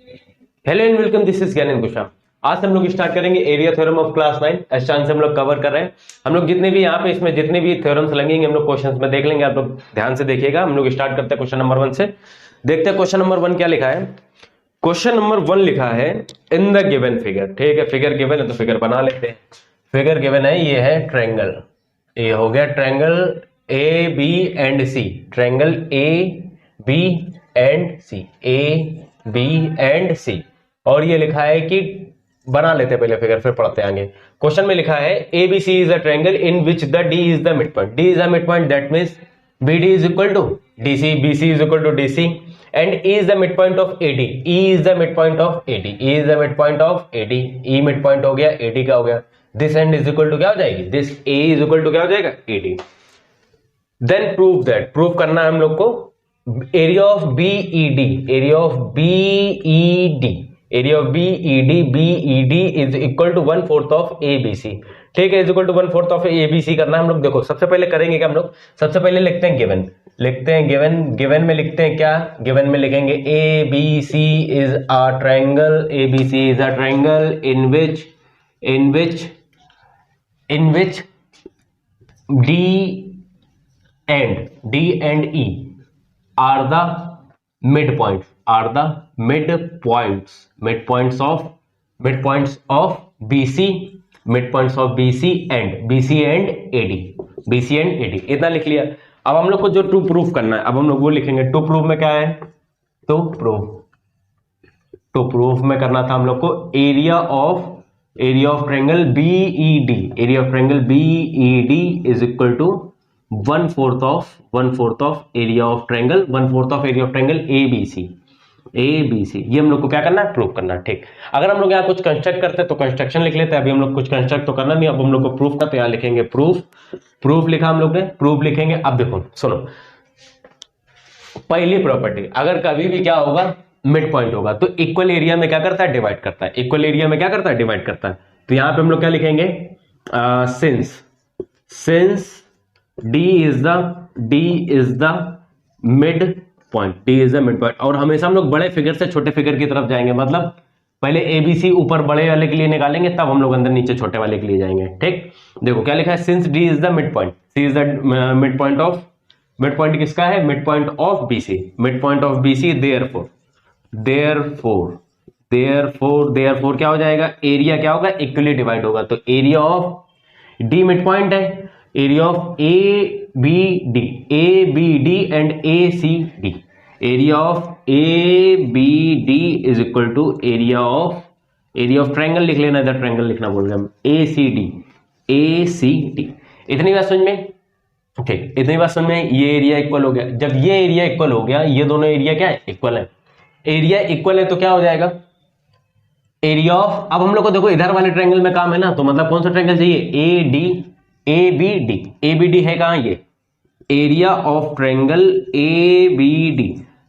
Hello and welcome, this is Gyanendra Kusha. आज हम लोग स्टार्ट करेंगे एरिया थ्योरम ऑफ क्लास 9। इस चांस हम लोग कवर कर रहे हैं। हम लोग जितने भी यहाँ पे इसमें जितने भी थ्योरम्स लगेंगे हम लोग क्वेश्चंस में देख लेंगे। आप लोग ध्यान से देखिएगा। हम लोग स्टार्ट करते हैं क्वेश्चन नंबर 1 से। देखते हैं क्वेश्चन नंबर 1 क्या लिखा है। क्वेश्चन नंबर 1 लिखा है इन द गिवन फिगर। ठीक है, फिगर गिवन है तो फिगर बना लेते हैं। फिगर गिवन है, ये है ट्रायंगल। ये हो गया triangle A B and C. Triangle A B and C, A B and C. और ये लिखा है कि बना लेते हैं पहले फिगर, फिर पढ़ते आगे। क्वेश्चन में लिखा है A B C is a triangle in which the D is the mid point. D is the mid point, that means B D is equal to D C, B C is equal to D C and E is the midpoint of AD. E is the midpoint of AD. E is the midpoint of AD. E midpoint हो गया, AD का हो गया। This end is equal to क्या हो जाएगी? This A is equal to क्या हो जाएगा? AD. Then prove that. Prove करना है हम लोग को area of BED. Area of BED. Area of BED. BED is equal to 1/4 of ABC. ठीक है, is equal to 1/4 of ABC करना है हम लोग। देखो सबसे पहले करेंगे क्या हम लोग, सबसे पहले लिखते हैं गिवन। लिखते हैं गिवन। गिवन में लिखते हैं क्या, गिवन में लिखेंगे A B C is a triangle. A B C is a triangle in which D and E are the mid points of BC and AD। इतना लिख लिया। अब हम लोग को जो टू प्रूफ करना है, अब हम लोग वो लिखेंगे। टू प्रूफ में क्या है, टू प्रूफ में करना था हम लोग को area of triangle BED। Area of triangle BED is equal to 1/4 of area of triangle ABC। ये हम लोग को क्या करना है, प्रूफ करना है। ठीक, अगर हम लोग यहाँ कुछ कंस्ट्रक्ट करते हैं तो कंस्ट्रक्शन लिख लेते हैं। अभी हम लोग कुछ कंस्ट्रक्ट तो करना नहीं, अब हम लोग को प्रूफ का, तो यहाँ लिखेंगे प्रूफ लिखा हम लोग ने, प्रूफ लिखेंगे। अब देखो सुनो, पहली प्रॉपर्टी, अगर कभी भी क्या होगा, मिड पॉइंट होगा तो इक्वल एरिया में क्या करता है, डिवाइड करता है। इक्वल एरिया में क्या करता है, डिवाइड करता है। तो यहाँ पे हम लोग क्या लिखेंगे, since D is the mid point. और हमेशा हम लोग बड़े फिगर से छोटे फिगर की तरफ जाएंगे। मतलब पहले ABC ऊपर बड़े वाले के लिए निकालेंगे, तब हम लोग अंदर नीचे छोटे वाले के लिए जाएंगे। ठीक, देखो क्या लिखा है, since D is the mid point, C is the mid point किसका है, mid point of BC। Therefore क्या हो जाएगा, एरिया क्या होगा, इक्वली डिवाइड होगा। तो area of D mid point है, area of ABD and ACD। Area of ABD is equal to area of triangle लिख लेना, इधर ट्रायंगल लिखना बोल रहे हम, ACD। इतनी बात समझ में, ठीक, इतनी बात समझ में। ये एरिया इक्वल हो गया। जब ये एरिया इक्वल हो गया, ये दोनों एरिया क्या है, इक्वल है। एरिया इक्वल है तो क्या हो जाएगा, एरिया ऑफ, अब हम लोग को देखो इधर वाले ट्रायंगल में काम है ना, तो मतलब कौन सा ट्रायंगल चाहिए, ABD है कहां, ये एरिया ऑफ ट्रायंगल ABD।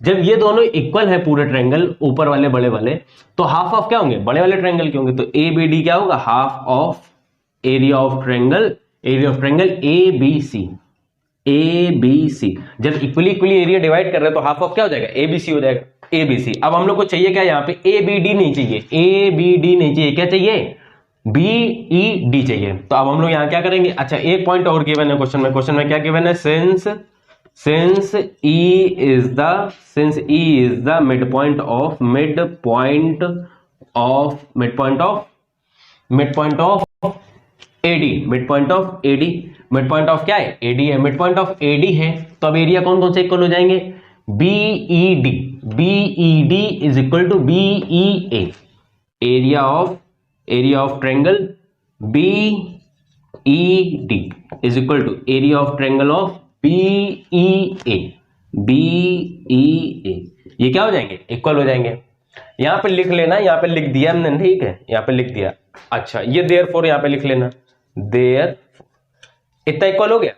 जब ये दोनों इक्वल है पूरे ट्रायंगल, ऊपर वाले बड़े वाले, तो हाफ ऑफ क्या होंगे, बड़े वाले ट्रायंगल के होंगे। तो ABD क्या होगा, half of area of triangle ABC। जब इक्वली एरिया डिवाइड कर रहे हैं तो हाफ ऑफ क्या हो जाएगा, ABC हो जाएगा, ABC। अब हम लोग को चाहिए क्या, यहाँ पे ABD नहीं चाहिए, क्या चाहिए, BED चाहिए। तो अब हम लोग यहाँ क्या करेंगे, अच्छा एक पॉइंट और गिवन है क्वेश्चन में क्या गिवन है, since E is the mid point of AD। Mid point of क्या है, AD है। मिड पॉइंट ऑफ AD है तो अब एरिया कौन कौन से इक्वल हो जाएंगे, BED is equal to BEA। Area of triangle BED is equal to area of triangle of BEA। ये क्या हो जाएंगे, इक्वल हो जाएंगे। यहां पे लिख लेना, यहां पे लिख दिया हमने, ठीक है, यहां पे लिख दिया। अच्छा, ये देयरफॉर यहां पे लिख लेना, इतना इक्वल हो गया।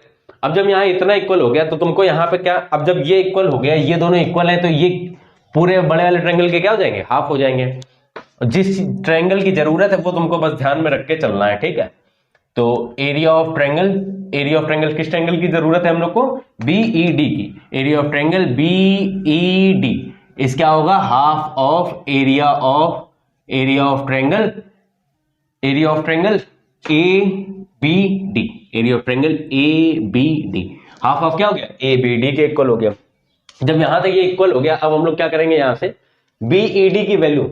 अब जब यहां इतना इक्वल हो गया तो तुमको यहां पे क्या, अब जब ये इक्वल हो गया, ये दोनों इक्वल है, तो ये पूरे बड़े वाले ट्रायंगल के क्या हो जाएंगे, हाफ हो जाएंगे। जिस ट्रायंगल की जरूरत है वो तुमको बस ध्यान में रख के चलना है, ठीक है। तो एरिया ऑफ ट्रायंगल किस ट्रायंगल की जरूरत है हम लोग को, BED की। एरिया ऑफ ट्रायंगल BED इस क्या होगा half of area of triangle A B D, area of triangle A B D, half of क्या हो गया ए बी डी के इक्वल हो गया। जब यहां तक ये इक्वल हो गया, अब हम लोग क्या करेंगे, यहां से बीईडी की वैल्यू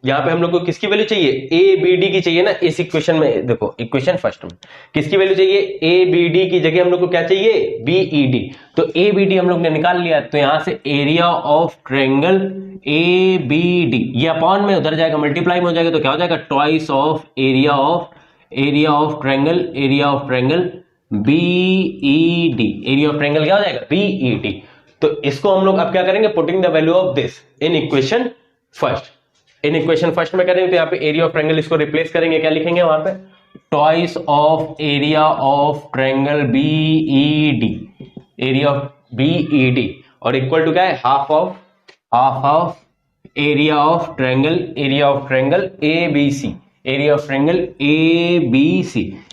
यहां पे हम लोग को किसकी वैल्यू चाहिए, ए बी डी की चाहिए ना। इस इक्वेशन में देखो, इक्वेशन फर्स्ट में किसकी वैल्यू चाहिए, ए बी डी की जगह हम लोग को क्या चाहिए, बीईडी। तो ए बी डी हम लोग ने निकाल लिया, तो यहां से area of triangle A B D, ये अपॉन में उधर जाएगा, मल्टीप्लाई में हो जाएगा, तो क्या हो जाएगा twice of area of triangle B.Ed, area of triangle क्या हो जाएगा बीईडी। तो इसको हम लोग अब क्या करेंगे, putting the value of this in equation first में करेंगे, तो यहाँ पे एरिया ऑफ ट्रायंगल इसको रिप्लेस करेंगे, क्या लिखेंगे वहां पे, twice of area of triangle B.Ed, area of B.Ed, और इक्वल टू क्या है, half of area of triangle ABC, area of triangle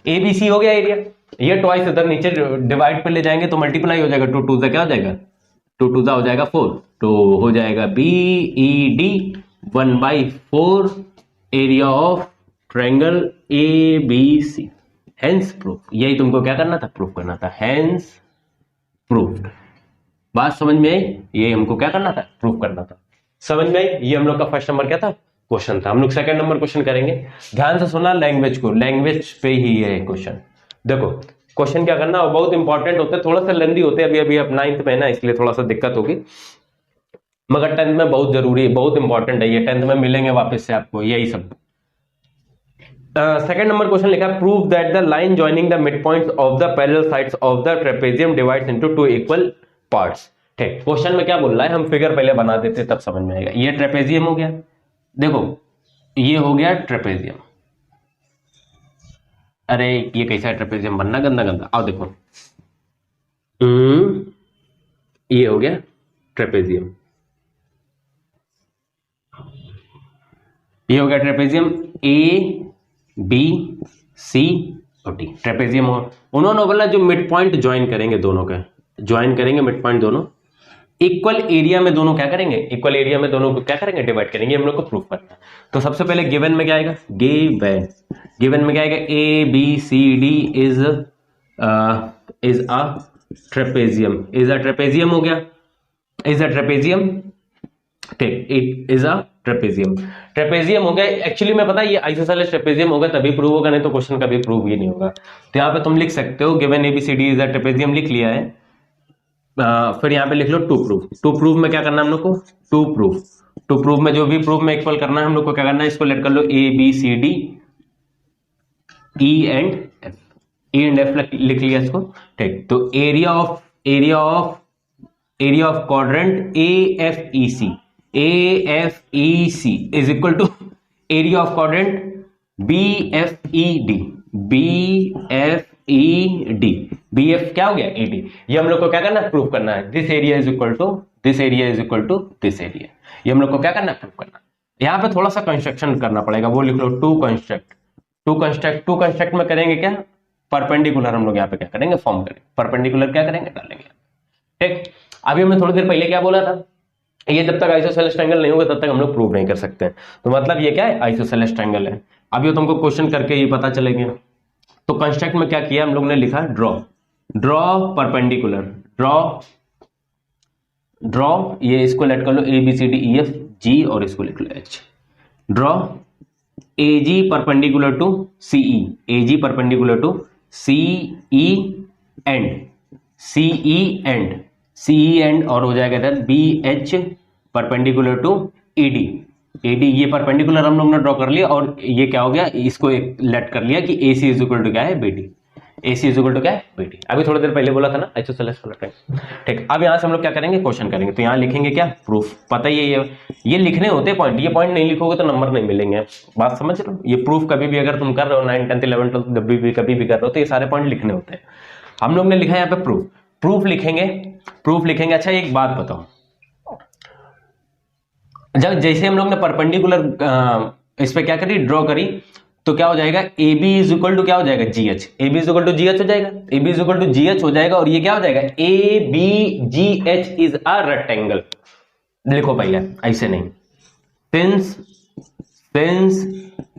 ABC हो गया एरिया। ये ट्वाइस इधर नीचे डिवाइड पे ले जाएंगे तो मल्टीप्लाई हो जाएगा, 2 2 क्या हो जाएगा, 2 2 हो जाएगा 4, तो हो जाएगा B.Ed 1/4 area of triangle ABC, hence proof. यही तुमको क्या करना था, प्रूफ करना था, हेंस प्रूफ्ड। बात समझ में आई, ये हमको क्या करना था, प्रूफ करना था, समझ में आई। ये हम लोग का फर्स्ट नंबर क्या था, क्वेश्चन था। हम लोग सेकंड नंबर क्वेश्चन करेंगे, ध्यान से सुना लैंग्वेज को, लैंग्वेज पे ही है क्वेश्चन। देखो क्वेश्चन क्या करना, और बहुत इंपॉर्टेंट होते हैं, थोड़ा सा लेंदी होते हैं, अभी आप 9th में है ना, इसलिए थोड़ा सा दिक्कत होगी, मगर 10th में बहुत जरूरी है, बहुत इंपॉर्टेंट है ये, 10th में मिलेंगे वापस से आपको यही सब। सेकंड नंबर क्वेश्चन लिखा, prove that the line joining the mid points of the parallel sides of the trapezium divides into 2 equal parts. ठीक, क्वेश्चन में क्या बोल रहा है, हम फिगर पहले बना देते तब समझ में आएगा। ये ट्रेपेजियम हो गया, देखो ये हो गया ट्रेपेजियम, अरे ये कैसा ट्रेपेजियम बनना, गंदा, आओ देखो, ये हो गया ट्रेपेजियम, ये हो गया ट्रेपेजियम ए बी सी और डी, ट्रेपेजियम। और उन्होंने बोला जो मिड पॉइंट ज्वाइन करेंगे, दोनों का ज्वाइन करेंगे मिड पॉइंट, दोनों इक्वल एरिया में, दोनों क्या करेंगे, इक्वल एरिया में दोनों को क्या करेंगे, डिवाइड करेंगे। हम लोग को प्रूफ करना है, तो सबसे पहले गिवन में क्या आएगा, गिवन में क्या आएगा, A B C D is a trapezium, trapezium हो गया, इज अ ट्रेपेजियम, ठीक, इट इज अ ट्रेपेजियम हो गया। एक्चुअली में पता है ये आइसोसेलेस ट्रेपेजियम होगा तभी प्रूव होगा, नहीं तो क्वेश्चन कभी प्रूव ही नहीं होगा। तो यहाँ पे तुम लिख सकते हो given ABCD is a trapezium, लिख लिया है, फिर यहाँ पे लिख लो टू प्रूफ में क्या करना है हम लोग को, टू प्रूफ में जो भी प्रूफ में इक्वल करना है हम लोग को क्या करना है, इसको लेट कर लो A B C D E and F लिख लिया इसको, ठीक। तो area of quadrant A F E C is equal to area of quadrant B F क्या हो गया ए डी। ये हम लोग को क्या करना है, प्रूफ करना है, this area is equal to this area, ये हम लोग को क्या करना है, प्रूफ करना है। यहाँ पे थोड़ा सा कंस्ट्रक्शन करना पड़ेगा, वो लिख लो टू कंस्ट्रक्ट में करेंगे क्या, परपेंडिकुलर हम लोग यहाँ पे क्या करेंगे, फॉर्म करेंगे, परपेंडिकुलर क्या करेंगे, डालेंगे, ठीक। अभी हमने थोड़ी देर पहले क्या बोला था, ये जब तक आइसोसेलेस ट्रायंगल नहीं होगा तब तक हम लोग प्रूव नहीं कर सकते, तो मतलब ये क्या है, आइसोसेलेस ट्रायंगल है। अभी तुमको क्वेश्चन करके ही पता चलेंगे। तो कंस्ट्रक्ट में क्या किया हम लोग ने, लिखा ड्रॉ परपेंडिकुलर, ड्रॉ ये इसको लेट कर लो A B C D E F G, और इसको लिख लो H, draw A G perpendicular to C E, C E and और हो जाएगा इधर B H perpendicular to E D, ये परपेंडिकुलर हम लोग ने ड्रॉ कर लिया, और ये क्या हो गया, इसको एक लेट कर लिया कि AC इज इक्वल टू क्या है, BD, AC is equal to क्या है, BD। अभी थोड़ी देर पहले बोला था ना आइसोसेलेस वाला ट्रायंगल, ठीक। अब यहां से हम लोग क्या करेंगे, क्वेश्चन करेंगे, तो यहाँ लिखेंगे क्या, प्रूफ। पता ही है ये लिखने होते पॉइंट, ये पॉइंट नहीं लिखोगे तो नंबर नहीं मिलेंगे, बात समझ रहे हो। ये प्रूफ कभी भी अगर तुम कर रहे हो 9th 10th 11th 12th कभी भी कर रहे हो, तो ये सारे पॉइंट लिखने होते हैं। हम लोग ने लिखा है यहाँ पे प्रूफ लिखेंगे। अच्छा एक बात बताओ, जब जैसे हम लोग ने परपेंडिकुलर इस पे क्या करी, ड्रॉ करी, तो क्या हो जाएगा, A B is equal to क्या हो जाएगा, G H, A B is equal to G H हो जाएगा, A B is equal to G H हो जाएगा, और ये क्या हो जाएगा, A B G H is a rectangle, लिखो भैया, ऐसे नहीं। Since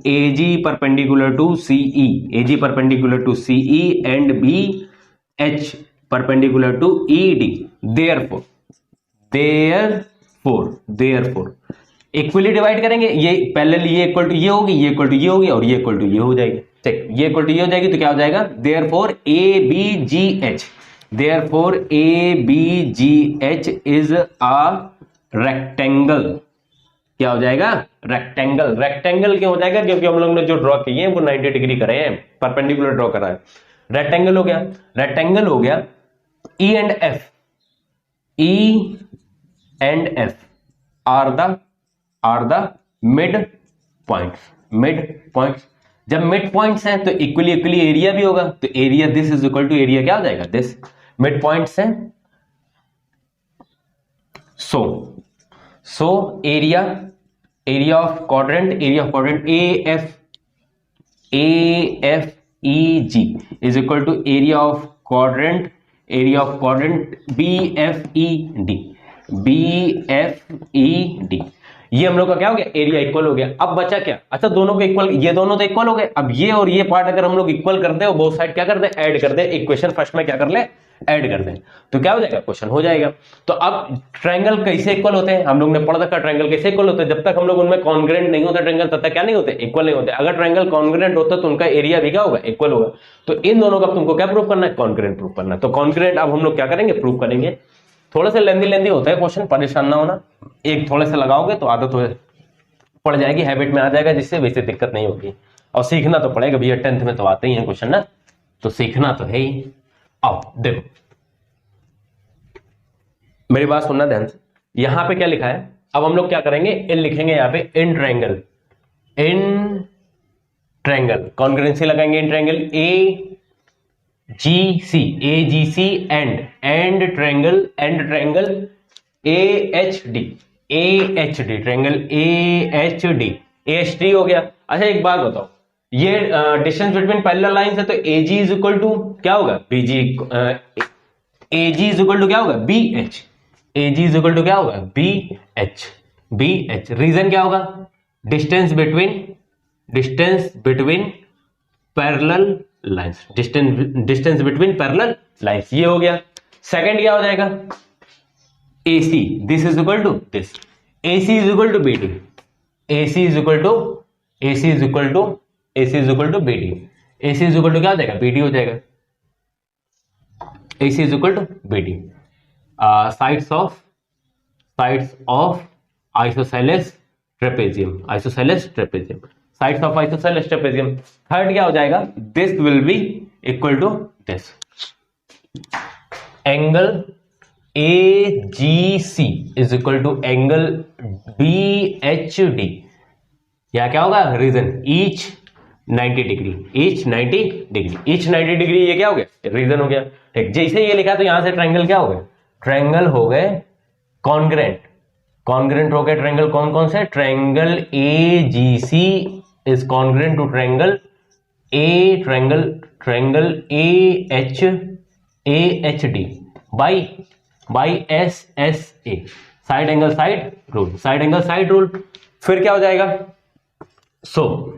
AG perpendicular to CE, AG perpendicular to CE and BH perpendicular to ED, therefore equally divide करेंगे, ये पैरेलल, ये इक्वल टू ये होगी, ये इक्वल टू ये होगी, और ये इक्वल टू ये हो जाएगी। ठीक, ये इक्वल टू ये हो जाएगी तो क्या हो जाएगा, therefore ABGH is a rectangle. क्या हो जाएगा, रेक्टेंगल। रेक्टेंगल क्यों हो जाएगा, क्योंकि हम लोग ने जो ड्रॉ किए हैं वो 90 डिग्री करे हैं, परपेंडिकुलर ड्रॉ करा है। रेक्टेंगल हो गया, रेक्टेंगल हो गया। E and F are the mid points. जब मिड पॉइंट्स हैं तो इक्वली एरिया भी होगा, तो area this is equal to area क्या हो जाएगा, दिस। मिड पॉइंट्स हैं, so area of quadrant AFEG is equal to area of quadrant BFED। ये हम लोग का क्या हो गया, एरिया इक्वल हो गया। अब बचा क्या, अच्छा दोनों को इक्वल, ये दोनों तो इक्वल हो गए। अब ये और ये पार्ट अगर हम लोग इक्वल कर दे और बोथ साइड क्या कर दे, ऐड कर दे। इक्वेशन फर्स्ट में क्या कर ले, ऐड कर दे, तो क्या हो जाएगा, क्वेश्चन हो जाएगा। तो अब ट्रायंगल कैसे इक्वल होते हैं, हम लोग ने पढ़ा था ट्रायंगल कैसे इक्वल होते हैं। जब तक हम लोग उनमें कॉन्ग्रुएंट नहीं होता ट्रायंगल, तब तक क्या नहीं होते, इक्वल नहीं होते। अगर ट्रायंगल कॉन्ग्रुएंट होता तो उनका एरिया भी क्या होगा, इक्वल होगा। तो इन दोनों का तुमको क्या प्रूव करना है, कॉन्ग्रुएंट प्रूव करना है। तो कॉन्ग्रुएंट अब हम लोग क्या करेंगे, प्रूव करेंगे। थोड़ा सा लेंदी होता है क्वेश्चन, परेशान ना होना। एक थोड़े से लगाओगे तो आदत हो पड़ जाएगी, हैबिट में आ जाएगा, जिससे वैसे दिक्कत नहीं होगी। और सीखना तो पड़ेगा भैया, 10th में तो आते ही हैं क्वेश्चन ना, तो सीखना तो है ही। आओ देखो, मेरी बात सुनना ध्यान से। यहां पे क्या लिखा है, अब हम लोग क्या करेंगे, इन लिखेंगे यहां पे, इन ट्रायंगल कॉन्ग्रुएंसी लगाएंगे। In triangle AGC and triangle AHD triangle AHD हो गया। अच्छा एक बात बताओ, ये डिस्टेंस बिटवीन पैरेलल लाइंस है, तो AG इज इक्वल टू क्या होगा, BG। AG is equal to क्या होगा, BH। AG is equal to क्या होगा, BH। रीजन क्या होगा, distance between parallel lines, distance between parallel lines, ये हो गया। सेकंड क्या हो जाएगा, AC, this is equal to this. AC is equal to BD। AC is equal to BD। AC is equal to क्या हो जाएगा, BD हो जाएगा। AC is equal to BD। Sides of isosceles trapezium. Sides of isosceles trapezium. Third क्या हो जाएगा, this will be equal to this. Angle AGC is equal to angle BHD। या क्या होगा, रीजन ईच 90 डिग्री। ये क्या हो गया, रीजन हो गया। ठीक, जैसे ये लिखा तो यहां से ट्रायंगल क्या हो गए, ट्रायंगल हो गए कॉन्ग्रुएंट हो गए। ट्रायंगल कौन कौन से, triangle AGC is congruent to triangle AHD by SSA, side angle side rule. फिर क्या हो जाएगा, सो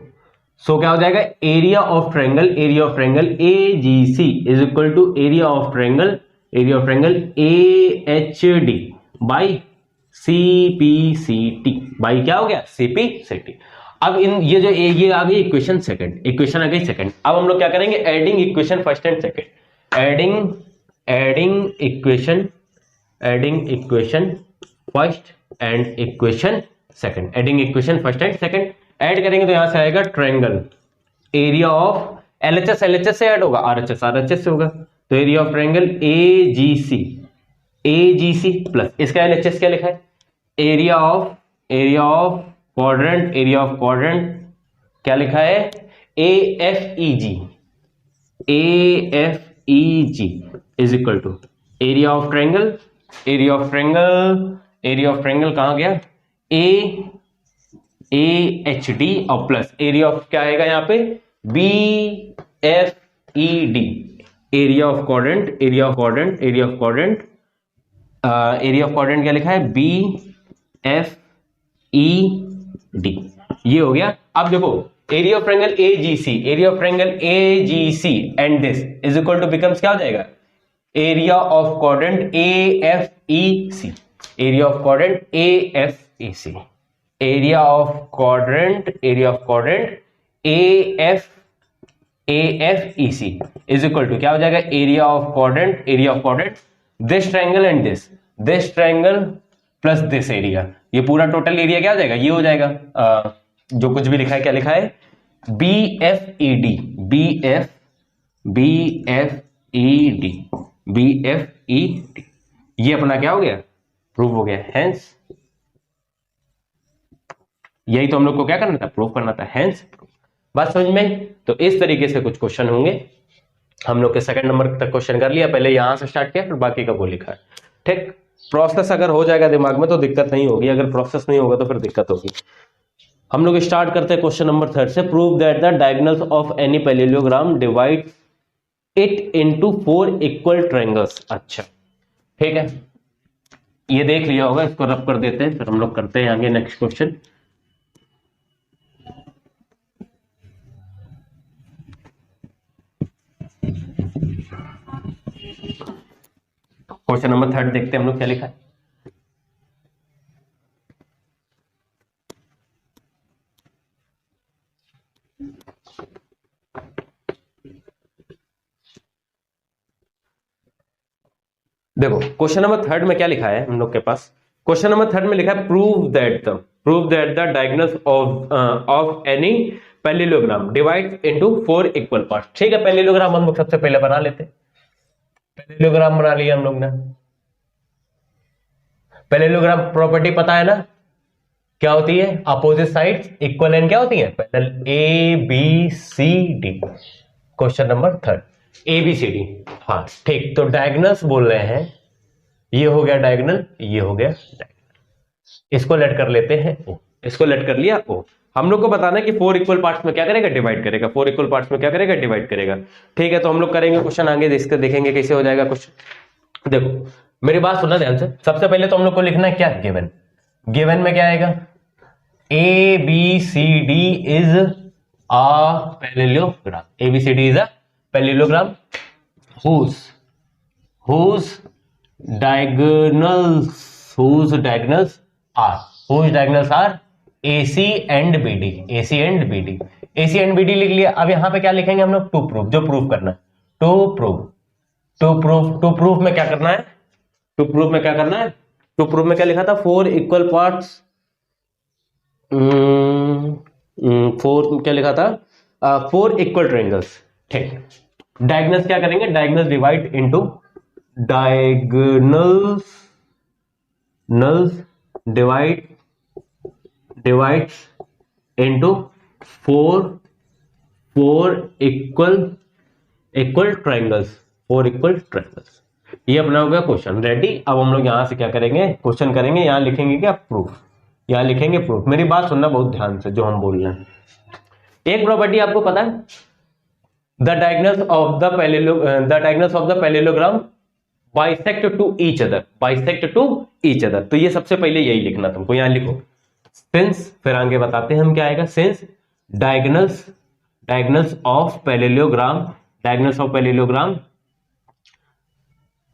क्या हो जाएगा, area of triangle AGC is equal to area of triangle AHD by CPCT, by क्या हो गया, CPCT। अब ये आ गई इक्वेशन आ गई सेकंड। अब हम लोग क्या करेंगे, adding equation first and second. Adding equation first and equation second. Add करेंगे तो यहां से आएगा ट्रायंगल एरिया ऑफ LHS से ऐड होगा, RHS से होगा। तो area of triangle AGC plus इसका LHS क्या लिखा है, एरिया ऑफ क्वाड्रेंट क्या लिखा है, AFEG is equal to area of triangle कहां गया, AHD और प्लस एरिया ऑफ क्या आएगा यहाँ पे, BFED, एरिया ऑफ क्वाड्रेंट क्या लिखा है, एफ ई डी, ये हो गया। अब देखो area of triangle A G C, area of triangle A G C and this is equal to becomes क्या हो जाएगा, area of quadrant A F E C, area of quadrant A F E C, area of quadrant A F E C is equal to क्या हो जाएगा, area of quadrant this triangle and this triangle plus this area, ये पूरा total area क्या हो जाएगा, ये हो जाएगा जो कुछ भी लिखा है, क्या लिखा है, BFED, BFED, ये अपना क्या हो गया, प्रूव हो गया। हेंस यही तो हम लोग को क्या करना था, प्रूव करना था। हेंस बात समझ में। तो इस तरीके से कुछ क्वेश्चन होंगे। हम लोग के सेकंड नंबर तक क्वेश्चन कर लिया, पहले यहां से स्टार्ट किया फिर बाकी का वो लिखा है। ठीक, प्रोसेस अगर हो जाएगा दिमाग में तो दिक्कत नहीं होगी, अगर प्रोसेस नहीं होगा तो फिर दिक्कत होगी। हम लोग स्टार्ट करते हैं क्वेश्चन नंबर 3 से। Prove that the diagonals of any parallelogram divide it into 4 equal triangles. अच्छा ठीक है, ये देख लिया होगा, इसको रब कर देते हैं, फिर हम लोग करते हैं आगे नेक्स्ट क्वेश्चन। क्वेश्चन नंबर 3 देखते हैं हम लोग क्या लिखा है। देखो क्वेश्चन नंबर 3 में क्या लिखा है हम लोग के पास। क्वेश्चन नंबर 3 में लिखा है prove that the diagonals of any parallelogram divide into 4 equal parts. ठीक है, पैरेललोग्राम हम लोग सबसे पहले बना लेते हैं। पैरेललोग्राम बना लिया हम लोग ने। पैरेललोग्राम प्रॉपर्टी पता है ना, क्या होती है, अपोजिट साइड्स इक्वल एंड क्या होती है, parallel, A B C D. Question number 3 ABCD। हाँ ठीक, तो डायगोनल्स बोल रहे हैं, ये हो गया डायगोनल, ये हो गया डायगोनल, इसको लेट कर लेते हैं O, इसको लेट कर लिया O। हम लोग को बताना है कि 4 इक्वल पार्ट्स में क्या करेगा, डिवाइड करेगा। 4 इक्वल पार्ट्स में क्या करेगा, डिवाइड करेगा। ठीक है, तो हम लोग करेंगे क्वेश्चन आगे, इसको देखेंगे कैसे हो जाएगा कुछ। देखो मेरी बात सुनना ध्यान से। सबसे पहले तो हम लोग को लिखना है क्या, गिवन। गिवन में क्या आएगा, ABCD is a parallelogram, ABCD is a parallelogram whose diagonals are AC and BD, AC and BD, AC and BD लिख लिया। अब यहां पे क्या लिखेंगे हम लोग, टू प्रूफ, जो प्रूफ करना है, टू प्रूफ में क्या करना है, टू प्रूफ में क्या करना है, टू प्रूफ में क्या लिखा था, 4 इक्वल पार्ट्स, 4 क्या लिखा था, 4 इक्वल ट्रायंगल्स। ठीक, डायगोनल्स क्या करेंगे, diagonals divide into divides into 4 equal triangles, 4 equal triangles. ये अपना हो गया क्वेश्चन रेडी। अब हम लोग यहां से क्या करेंगे, क्वेश्चन करेंगे, यहां लिखेंगे क्या, प्रूफ, यहां लिखेंगे प्रूफ। मेरी बात सुनना बहुत ध्यान से, जो हम बोल रहे हैं। एक प्रॉपर्टी आपको पता है, the diagonals of the parallelogram bisect to each other, तो ये सबसे पहले यही लिखना तुमको, यहां लिखो सिंस, फिर आगे बताते हैं हम क्या आएगा, since diagonals of parallelogram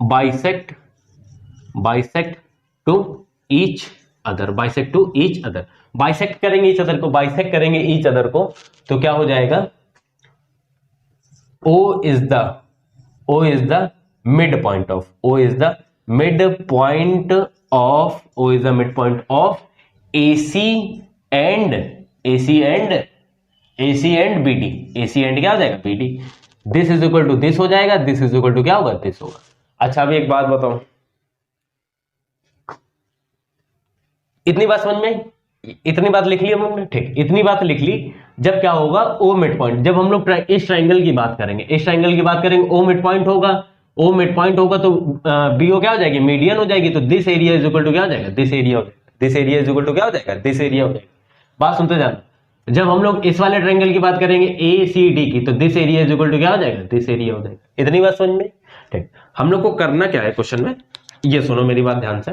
bisect to each other, bisect करेंगे ईच अदर को, तो क्या हो जाएगा, O is the midpoint of AC and BD, AC and क्या हो जाएगा, BD। This is equal to this हो जाएगा, दिस इज इक्वल टू क्या होगा, दिस होगा। अच्छा अभी एक बात बताओ, इतनी बात समझ में, इतनी बात लिख ली हम लोग ने। ठीक, इतनी बात लिख ली। जब क्या होगा, O मिड पॉइंट, जब हम लोग इस ट्रायंगल की बात करेंगे, O मिड पॉइंट होगा, तो BO क्या हो जाएगी, मीडियन हो जाएगी, तो this area is equal to क्या हो जाएगा, this area is equal to क्या हो जाएगा, दिस एरिया हो जाएगा। बात सुनते जाना, जब हम लोग इस वाले ट्रायंगल की बात करेंगे ACD की, तो this area is equal to क्या हो जाएगा, दिस एरिया हो जाएगा। इतनी बात समझ में। ठीक, हम लोग को करना क्या है क्वेश्चन में, ये सुनो मेरी बात ध्यान से।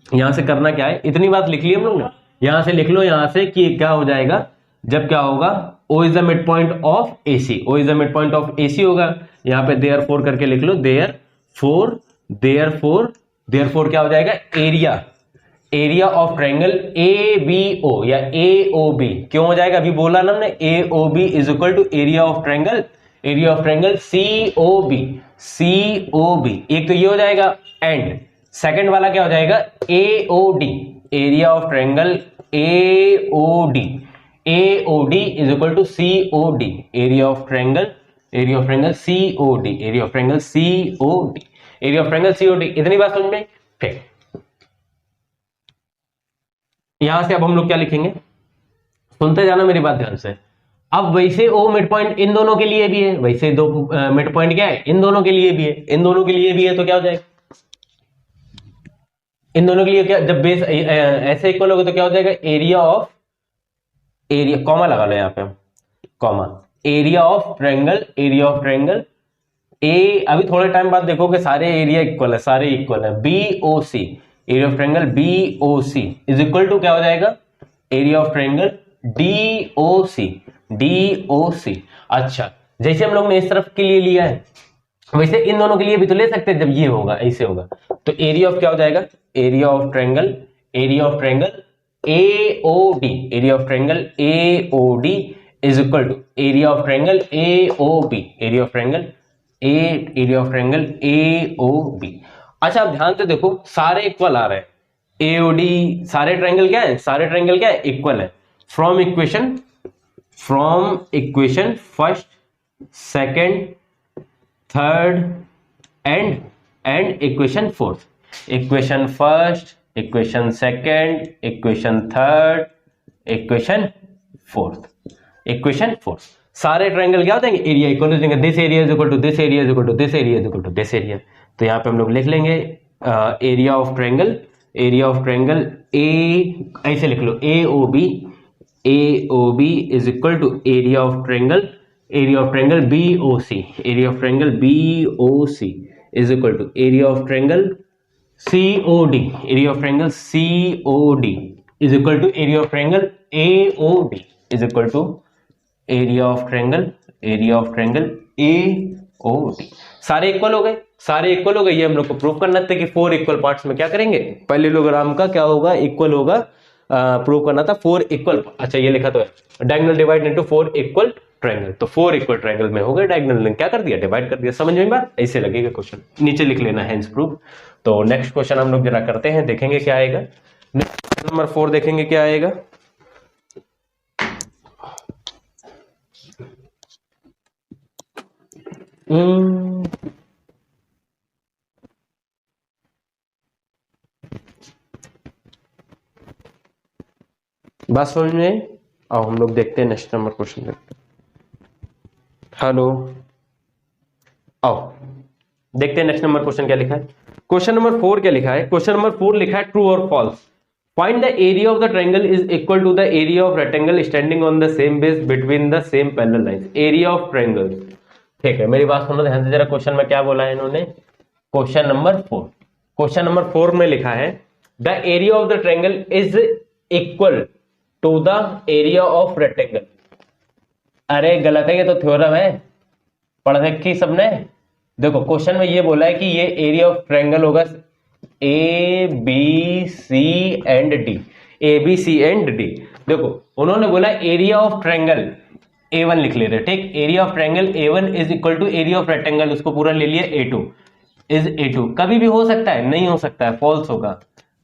यहां से करना क्या है, इतनी बात लिख ली हम लोग ने, यहां से लिख लो यहां से कि क्या हो जाएगा, जब क्या होगा, O is the mid point of AC, O is the mid point of AC होगा, यहां पे देयरफॉर करके लिख लो, देयरफॉर क्या हो जाएगा, एरिया ऑफ ट्रायंगल ABO या AOB, क्यों हो जाएगा, अभी बोला ना हमने, AOB is equal to area of triangle COB, एक तो ये हो जाएगा, एंड सेकंड वाला क्या हो जाएगा, AOD, area of triangle AOD is equal to COD, area of triangle COD, इतनी बात समझ में, ठीक। यहां से अब हम लोग क्या लिखेंगे, सुनते जाना मेरी बात ध्यान से। अब वैसे O मिड पॉइंट इन दोनों के लिए भी है, वैसे दो मिड पॉइंट क्या है, इन दोनों के लिए भी है, तो क्या हो जाएगा, इन दोनों के लिए क्या, जब बेस ऐसे इक्वल होगा तो क्या हो जाएगा, एरिया कॉमा लगा लो यहां पे, comma, area of triangle A, अभी थोड़े टाइम बाद देखोगे सारे एरिया इक्वल है, BOC, area of triangle BOC is equal to क्या हो जाएगा, एरिया ऑफ ट्रायंगल DOC। अच्छा, जैसे हम लोग ने इस तरफ के लिए लिया है, वैसे इन दोनों के लिए भी तो ले सकते हैं, जब ये होगा ऐसे होगा, तो एरिया ऑफ क्या हो जाएगा, area of triangle AOD, is equal to area of triangle AOB, area of triangle AOB। अच्छा, अब ध्यान से देखो, सारे इक्वल आ रहे हैं, AOD, सारे ट्रायंगल क्या है, इक्वल है, from equation first, second, third and equation fourth, equation first, equation second, equation third, equation fourth, सारे ट्रायंगल क्या होते हैं, एरिया इक्वल हो जाएंगे, this area is equal to this area is equal to this area is equal to this area. तो यहां पे हम लोग लिख लेंगे एरिया ऑफ ट्रायंगल ए, ऐसे लिख लो, AOB is equal to area of triangle BOC, is equal to area of triangle COD, is equal to area of triangle AOD, is equal to area of triangle AOD। सारे equal हो गए, ये हम लोग को प्रूव करना था कि 4 इक्वल पार्ट्स में क्या करेंगे, पैरेललोग्राम का क्या होगा, इक्वल होगा, प्रूव करना था 4 इक्वल, अच्छा ये लिखा तो है, diagonal divide into 4 equal triangle, तो 4 इक्वल ट्रायंगल में हो गए डायगोनल लिंक, क्या कर दिया, डिवाइड कर दिया, समझ में बात, ऐसे लगेगा क्वेश्चन, नीचे लिख लेना है प्रूफ। तो नेक्स्ट क्वेश्चन हम लोग जरा करते हैं, देखेंगे क्या आएगा, नंबर 4 देखेंगे क्या आएगा। बात समझ में, आओ हम लोग देखते हैं नेक्स्ट नंबर क्वेश्चन देखते हैं। हेलो, आओ देखते हैं नेक्स्ट नंबर क्वेश्चन क्या लिखा है। क्वेश्चन नंबर 4 क्या लिखा है, क्वेश्चन नंबर 4 लिखा है ट्रू और false, find the area of the triangle is equal to the area of rectangle standing on the same base between the same parallel lines, area of triangle. ठीक है, मेरी बात सुनो ध्यान से जरा, क्वेश्चन में क्या बोला है इन्होंने, क्वेश्चन नंबर 4 में लिखा है the area of the triangle is equal to the area of rectangle. अरे गलत है, ये तो थ्योरम है, पढ़ रखी सबने। देखो क्वेश्चन में ये बोला है कि ये एरिया ऑफ ट्रायंगल होगा ABC एंड D। देखो उन्होंने बोला एरिया ऑफ ट्रायंगल A1 लिख ले रहे, ठीक, area of triangle A1 is equal to area of rectangle, उसको पूरा ले लिया A2 इज A2। कभी भी हो सकता है, नहीं हो सकता है, फॉल्स होगा,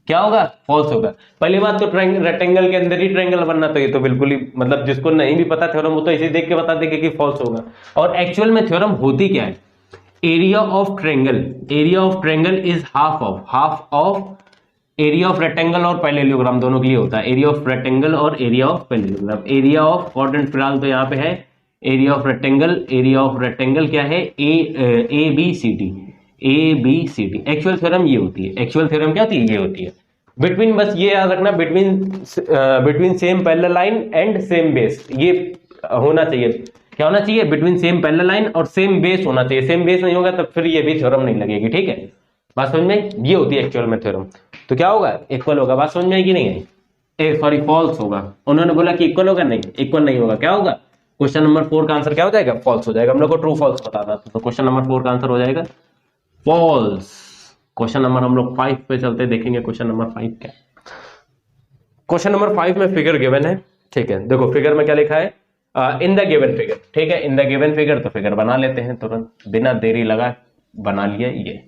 क्या होगा, फॉल्स होगा। पहली बात तो रेक्टेंगल के अंदर ही ट्रायंगल बनना, तो ये तो बिल्कुल ही, मतलब जिसको नहीं भी पता थ्योरम वो तो इसे देख के बता देंगे कि फॉल्स होगा। और एक्चुअल में थ्योरम होती क्या है, area of triangle is half of area of rectangle और पैरेललोग्राम, दोनों के लिए होता है, एरिया ऑफ रेक्टेंगल और area of parallelogram. Area of coordinate फिलहाल तो यहाँ पे है एरिया ऑफ रेक्टेंगल क्या है, ABCD। एक्चुअल थ्योरम ये होती है, एक्चुअल थ्योरम क्या होती है, ये होती है बिटवीन, बस ये याद रखना, between same parallel line and same base, ये होना चाहिए, क्या होना चाहिए, बिटवीन सेम पैरेलल लाइन और सेम बेस होना चाहिए। सेम बेस नहीं होगा तो फिर ये भी थ्योरम नहीं लगेगी, ठीक है, बात समझ में, ये होती है एक्चुअल में थ्योरम। तो क्या होगा, इक्वल होगा। बात समझ में आई कि नहीं आई? सॉरी फॉल्स होगा। उन्होंने बोला कि इक्वल होगा, नहीं इक्वल नहीं होगा, क्या होगा? क्वेश्चन नंबर 4 का आंसर क्या हो जाएगा? फॉल्स हो जाएगा। हम लोग को ट्रू फॉल्स बताना था, तो क्वेश्चन नंबर 4 का आंसर हो जाएगा फॉल्स। क्वेश्चन नंबर हम लोग 5 पे चलते देखेंगे। क्वेश्चन नंबर 5 क्या? क्वेश्चन नंबर 5 में फिगर गिवन है, ठीक है। देखो फिगर में क्या लिखा है, इन द गिवन फिगर, ठीक है। इन द गिवन फिगर, तो फिगर बना लेते हैं तुरंत, बिना देरी लगा बना लिया। ये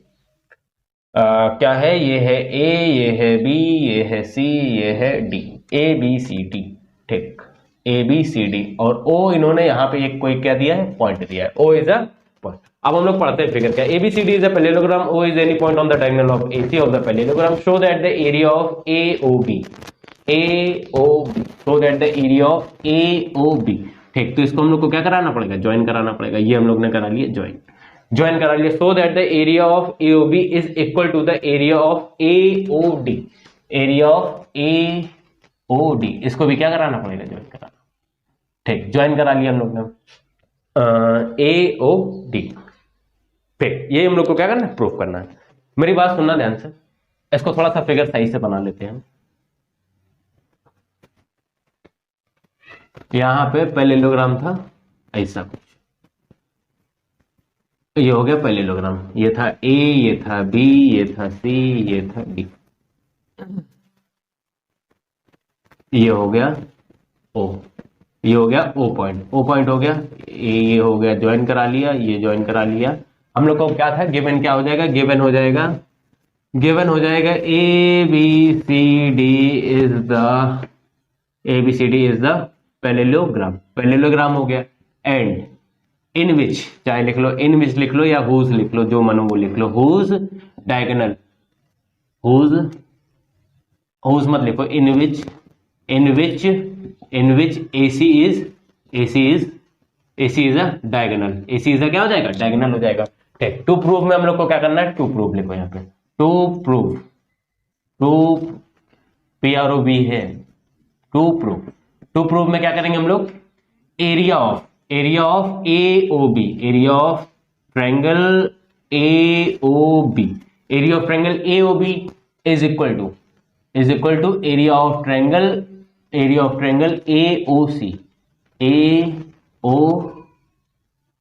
क्या है? ये है ए, ये है बी, ये है सी, ये है D, A B C D, ठीक। ए बी सी डी और ओ, इन्होंने यहाँ पे एक कोई क्या दिया है? पॉइंट दिया है। O is a point. अब हम लोग पढ़ते हैं फिगर क्या। A B C D is a parallelogram, O is any point on the diagonal of AC of the parallelogram, show that the area of AOB, show that the area of AOB, ठीक। तो इसको हम लोग को क्या कराना पड़ेगा? Join कराना पड़ेगा। ये हम लोग ने करा लिया ज्वाइन करा लिया। So that the area of AOB is equal to the area of AOD, area of AOD, इसको भी क्या कराना पड़ेगा? ज्वाइन कराना, ठीक। ज्वाइन करा लिया हम लोग ने AOD, ठीक। ये हम लोग को क्या करना है? प्रूफ करना है। मेरी बात सुनना ध्यान से, इसको थोड़ा सा फिगर सही से बना लेते हैं। यहां पे पैरेललोग्राम था ऐसा कुछ, ये हो गया पैरेललोग्राम। ये था A, ये था B, ये था C, ये था D, ये हो गया O, ये हो गया O पॉइंट हो गया। ये हो गया, ज्वाइन करा लिया, ये ज्वाइन करा लिया। हम लोग को क्या था? गिवन क्या हो जाएगा? गिवन हो जाएगा ABCD इज द पैरेललोग्राम हो गया। एंड इन विच, चाहे लिख लो इन विच लिख लो या हुज लिख लो, जो मनो वो लिख लो। हुज डायगोनल, हुज मत लिखो, इन विच AC is a diagonal, AC is a क्या हो जाएगा? डायगोनल हो जाएगा, ठीक। टू प्रूफ में हम लोग को क्या करना है? टू प्रूफ लिखो यहाँ पे, टू प्रूफ PROV है, टू प्रूफ में क्या करेंगे हम लोग? Area of AOB, area of triangle AOB, area of triangle AOB is equal to area of triangle AOC,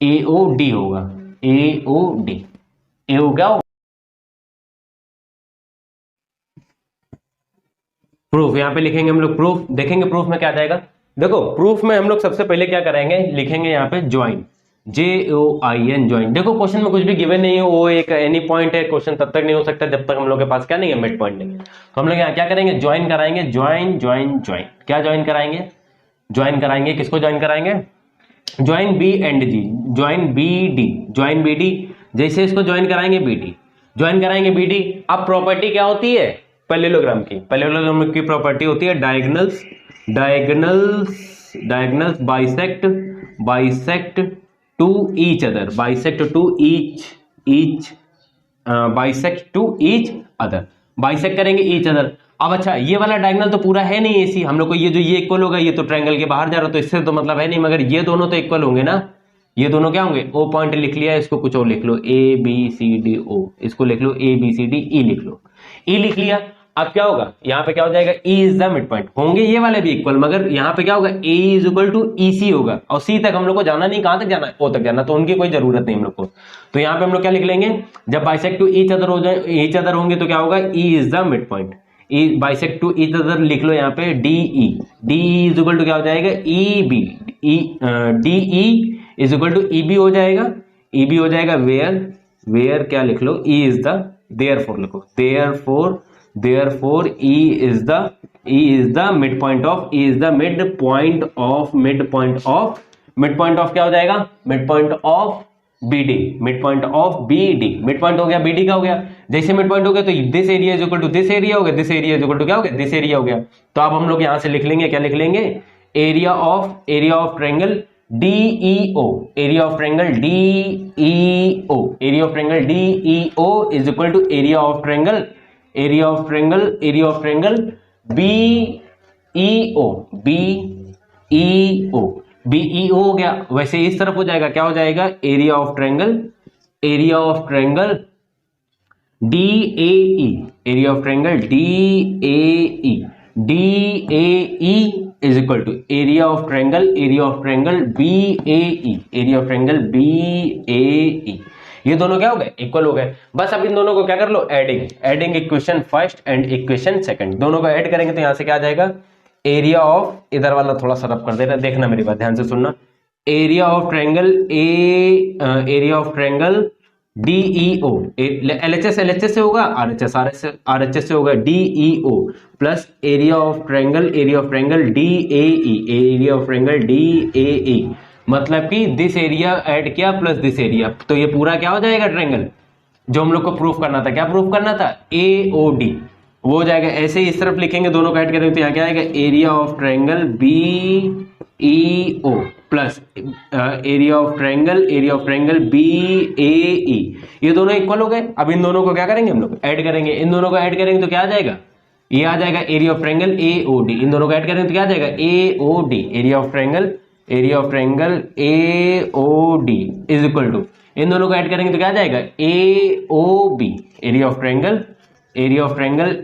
AOD होगा, AOD, AO क्या होगा? प्रूफ। यहां पे लिखेंगे हम लोग प्रूफ, देखेंगे प्रूफ में क्या आ जाएगा। देखो प्रूफ में हम लोग सबसे पहले क्या करेंगे? लिखेंगे यहाँ पे ज्वाइन, JOIN, ज्वाइन। देखो क्वेश्चन में कुछ भी गिवन नहीं है, वो एक एनी पॉइंट है, क्वेश्चन तब तक नहीं हो सकता जब तक हम लोग के पास क्या नहीं है? मिड पॉइंट नहीं है। तो हम लोग यहाँ क्या करेंगे? ज्वाइन कराएंगे, ज्वाइन। क्या ज्वाइन कराएंगे? ज्वाइन कराएंगे, किसको ज्वाइन कराएंगे? Join B and G, join BD, जैसे इसको ज्वाइन कराएंगे BD, अब प्रॉपर्टी क्या होती है? पैरेललोग्राम की प्रॉपर्टी होती है diagonals bisect to each other, bisect करेंगे ईच अदर। अब अच्छा, ये वाला डायगोनल तो पूरा है नहीं AC, हम लोग को ये जो ये इक्वल होगा, ये तो ट्रायंगल के बाहर जा रहा है, तो इससे तो मतलब है नहीं, मगर ये दोनों तो इक्वल होंगे ना। ये दोनों क्या होंगे? O पॉइंट लिख लिया, इसको कुछ और लिख लो, ABCDO, इसको लिख लो ABCDE, लिख लो E लिख लिया। अब क्या होगा? यहाँ पे क्या हो जाएगा? E is the mid point. होंगे ये वाले भी इक्वल, मगर यहाँ पे क्या होगा? A is equal to EC होगा, और C तक हम लोग को जाना नहीं, कहां तक जाना है? O तक जाना, तो उनकी कोई जरूरत नहीं हम लोग को। तो यहाँ पे हम लोग क्या लिख लेंगे? जब बाइसेक्ट टू ईच अदर हो जाए, ईच अदर होंगे, तो क्या होगा? E is the mid point. Bisect to each other लिख लो यहाँ पे DE इज इक्वल टू क्या हो जाएगा? EB, DE is equal to EB हो जाएगा, वेयर क्या लिख लो? E इज द, देयरफॉर लिखो, therefore E is the midpoint of क्या हो जाएगा? midpoint of BD, midpoint हो गया, BD का हो गया। जैसे midpoint हो गया तो this area is equal to this area हो गया, this area is equal to क्या हो गया? this area हो गया। तो अब हम लोग यहां से लिख लेंगे, क्या लिख लेंगे? Area of triangle DEO, area of triangle DEO is equal to area of triangle BEO हो गया। वैसे इस तरफ हो जाएगा, क्या हो जाएगा? Area of triangle D A E, area of triangle D A E is equal to area of triangle B A E, area of triangle B A E. ये दोनों क्या हो गए, इक्वल हो गए। बस अब इन दोनों को क्या कर लो, adding equation first and equation second, दोनों को ऐड करेंगे तो यहां से क्या आ जाएगा, एरिया ऑफ, इधर वाला थोड़ा सा रब कर देना, देखना मेरी बात ध्यान से सुनना, area of triangle area of triangle DEO, LHS से होगा, आरएचएस से होगा, DEO plus area of triangle DAE, area of triangle DAE, मतलब कि दिस एरिया ऐड किया प्लस दिस एरिया, तो ये पूरा क्या हो जाएगा ट्रायंगल, जो हम लोग को प्रूफ करना था, क्या प्रूफ करना था, एओडी, वो हो जाएगा। ऐसे ही इस तरफ लिखेंगे, दोनों को ऐड करेंगे तो यहाँ क्या आएगा, area of triangle BEO plus area of triangle BAE, ये दोनों इक्वल हो गए। अब इन दोनों को क्या करेंगे, हम लोग ऐड करेंगे, इन दोनों को ऐड करेंगे तो क्या आ जाएगा, ये आ जाएगा एरिया ऑफ ट्रायंगल एओडी, इन दोनों को ऐड करेंगे तो क्या आ जाएगा, A O D, area of triangle A O D is equal to, इन दोनों को ऐड करेंगे तो क्या आ जाएगा, A O B, area of triangle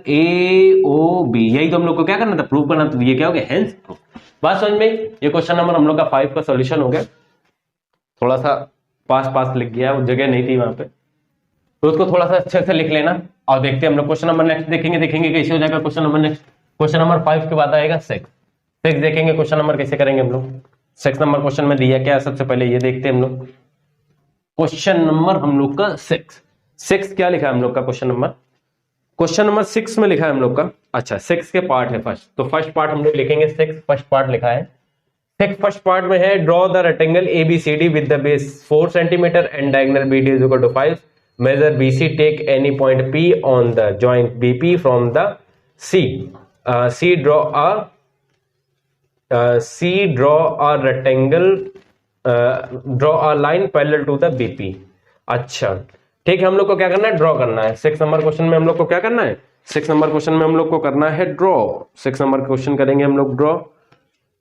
A O B. यही तो हम लोग को क्या करना था, प्रूव करना था, तो ये क्या हो गया, हेंस प्रूफ। बात समझ में, ये क्वेश्चन नंबर हम लोग का 5 का सॉल्यूशन हो गया। थोड़ा सा पास लिख गया, वो जगह नहीं थी वहां पे, तो उसको थोड़ा सा अच्छे से लिख लेना। और देखते हैं हम लोग क्वेश्चन नंबर नेक्स्ट देखेंगे कैसे हो जाएगा question number next. Question number 5 के बाद आएगा 6 देखेंगे क्वेश्चन नंबर कैसे करेंगे हम लोग। 6 नंबर क्वेश्चन में दिया क्या, सबसे पहले ये देखते हैं हम लोग। क्वेश्चन नंबर हम लोग का 6 क्या लिखा है हम लोग का, क्वेश्चन नंबर 6 में लिखा है हम लोग का, अच्छा 6 के पार्ट है फर्स्ट, तो फर्स्ट पार्ट हम लोग लिखेंगे, 6 फर्स्ट पार्ट लिखा है। 6 फर्स्ट पार्ट में है, draw the rectangle ABCD with the base 4 centimetre and diagonal BD is equal to 5, measure BC, take any point P on the joint BP from the C, draw a rectangle, draw a line parallel to the BP. अच्छा ठीक है, हम लोग को क्या करना है, draw करना है। 6 नंबर क्वेश्चन में हम लोग को क्या करना है, 6 नंबर क्वेश्चन में हम लोग को करना है ड्रॉ। 6 नंबर क्वेश्चन करेंगे हम लोग ड्रॉ।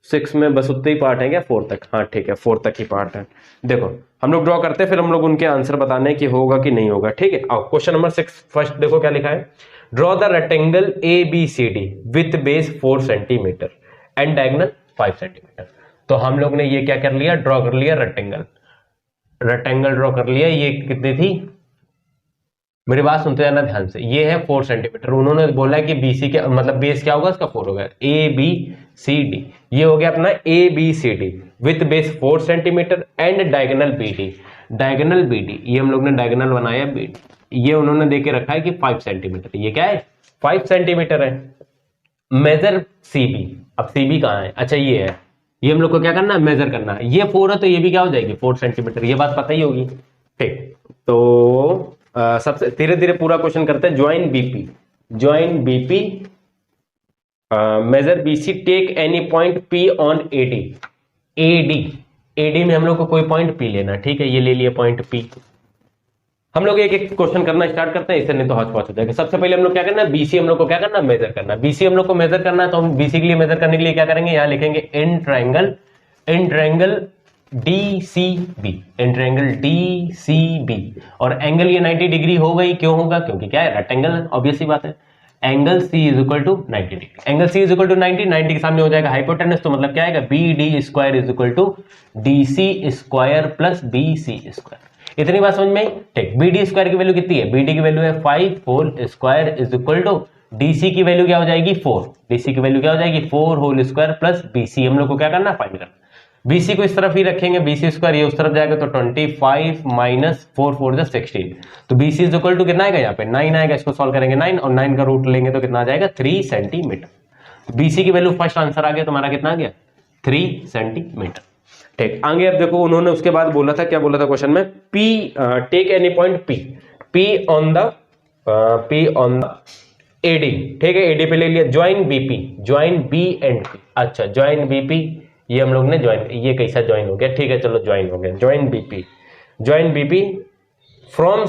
6 में बस उतने ही पार्ट है क्या, 4 तक, हाँ ठीक है 4 तक ही पार्ट है। देखो हम लोग ड्रॉ करते हैं, फिर हम लोग उनके आंसर बताने की होगा कि नहीं होगा, ठीक है। आओ क्वेश्चन नंबर 6 फर्स्ट देखो क्या लिखा है, draw the rectangle ABCD with base 4 centimetre and diagonal 5 centimetre. तो हम लोग ने ये क्या कर लिया, ड्रॉ कर लिया रेक्टेंगल ड्रॉ कर लिया। ये कितनी थी, मेरी बात सुनते जाना ध्यान से, ये है 4 सेंटीमीटर। उन्होंने बोला कि बीसी के मतलब बेस क्या होगा इसका, 4 होगा, ए बी सी डी, ये हो गया अपना A B C D with base 4 centimetre and diagonal BD, ये हम लोग ने डायगोनल बनाया बीडी, ये उन्होंने देके रखा है कि 5 सेंटीमीटर, ये क्या है 5 सेंटीमीटर है। मेजर सीबी, अब सीबी कहाँ है, अच्छा ये है, ये हम लोग को क्या करना है, मेजर करना है। ये 4 है तो ये भी क्या हो जाएगी 4 सेंटीमीटर, ये बात पता ही होगी, ठीक। तो सबसे धीरे धीरे पूरा क्वेश्चन करते हैं। Join BP, measure BC, take any point P on AD में हम लोग को कोई पॉइंट पी लेना, ठीक है, ये ले लिया पॉइंट पी। हम लोग एक एक क्वेश्चन करना स्टार्ट करते हैं, इससे नहीं तो हौच-पौच हो जाएगा। सबसे पहले हम लोग क्या करना है, बीसी हम लोग को क्या करना है, मेजर करना है। बीसी हम लोग को मेजर करना है, तो हम बीसी के लिए मेजर करने के लिए क्या करेंगे, यहां लिखेंगे इन ट्रायंगल DCB, और एंगल ये 90 डिग्री हो गई, क्यों होगा, क्योंकि क्या है रेक्टेंगल, ऑब्वियस सी बात है। Angle C is equal to 90 degree, angle C is equal to 90 के सामने हो जाएगा हाइपोटेनस, तो मतलब क्या आएगा, BD square is equal to DC square plus BC square. इतनी बात समझ में, ठीक। BD स्क्वायर की वैल्यू कितनी है, BD की वैल्यू है 5 whole square is equal to DC की वैल्यू क्या हो जाएगी 4, DC की वैल्यू क्या हो जाएगी 4 होल स्क्वायर प्लस BC, हम लोग को क्या करना है, फाइंड करना। BC को इस तरफ ही रखेंगे, BC स्क्वायर ये उस तरफ जाएगा, तो 25 माइनस 4 4 जा 16, तो BC इज इक्वल टू कितना आएगा, यहाँ पे 9 आएगा। इसको सॉल्व करेंगे 9 और 9 का रूट लेंगे तो कितना आ जाएगा 3 सेंटीमीटर। BC की वैल्यू फर्स्ट आंसर आ गया, तुम्हारा कितना आ गया 3 सेंटीमीटर, ठीक। आगे अब देखो उन्होंने उसके बाद बोला था, क्या बोला था क्वेश्चन में, P take any point P on the AD, ठीक है, AD पे ले लिया। ज्वाइन B एंड P, अच्छा ज्वाइन BP, ये हम लोग ने ज्वाइन, ये कैसा ज्वाइन हो गया, ठीक है चलो ज्वाइन हो गया। Join BP from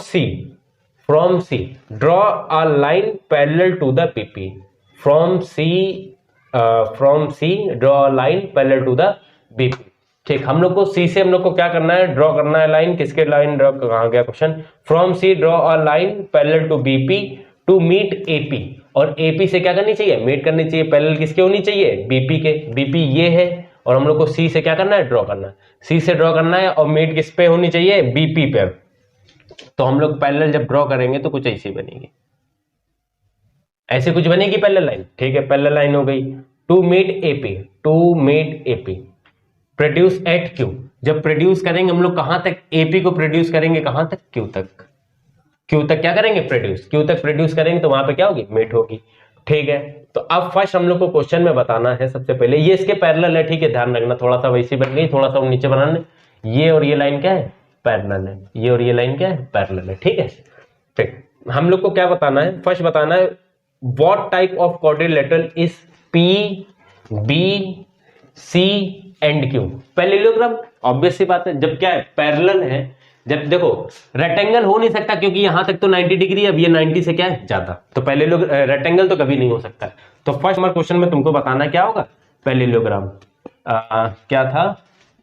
C draw a line parallel to the BP, from C draw a line parallel to the BP. ठीक, हम लोग को सी से हम लोग को क्या करना है, ड्रॉ करना है लाइन। किसके लाइन ड्रॉ, कहाँ गया question, from C draw a line parallel to BP to meet AP, और एपी से क्या करनी चाहिए, मीट करनी चाहिए। पैरेलल किसके होनी चाहिए, बीपी के। बीपी ये है और हम लोग को सी से क्या करना है, ड्रॉ करना है। सी से ड्रॉ करना है और मीट किस पे होनी चाहिए, बीपी पे। तो हम लोग पैरेलल जब ड्रॉ करेंगे तो कुछ ऐसी बनेगी, ऐसे कुछ बनेगी पैरेलल लाइन। ठीक है, पैरेलल लाइन हो गई। To meet AP, to meet AP, produce at Q. जब प्रोड्यूस करेंगे हम लोग कहां तक, एपी को प्रोड्यूस करेंगे कहां तक, क्यू तक। क्यू तक क्या करेंगे, प्रोड्यूस। क्यू तक प्रोड्यूस करेंगे तो वहां पे क्या होगी, मीट होगी। ठीक है, तो अब फर्स्ट हम लोग को क्वेश्चन में बताना है सबसे पहले, ये इसके पैरेलल है। ठीक है, ध्यान रखना, थोड़ा सा वैसी बन गई, थोड़ा सा नीचे बनाने। ये और ये लाइन क्या है, पैरेलल है। ये और ये लाइन क्या है, पैरेलल है। ठीक है, ठीक, हम लोग को क्या बताना है, फर्स्ट बताना है what type of quadrilateral is P B C and Q. Parallelogram, obvious सी बात है, जब क्या है, पैरेलल है। जब देखो रेक्टेंगल हो नहीं सकता क्योंकि यहां तक तो 90 डिग्री, अब ये 90 से क्या है, ज्यादा, तो पैरेलल रेक्टेंगल तो कभी नहीं हो सकता। तो फर्स्ट नंबर क्वेश्चन में तुमको बताना क्या होगा, पैरेललोग्राम। क्या था,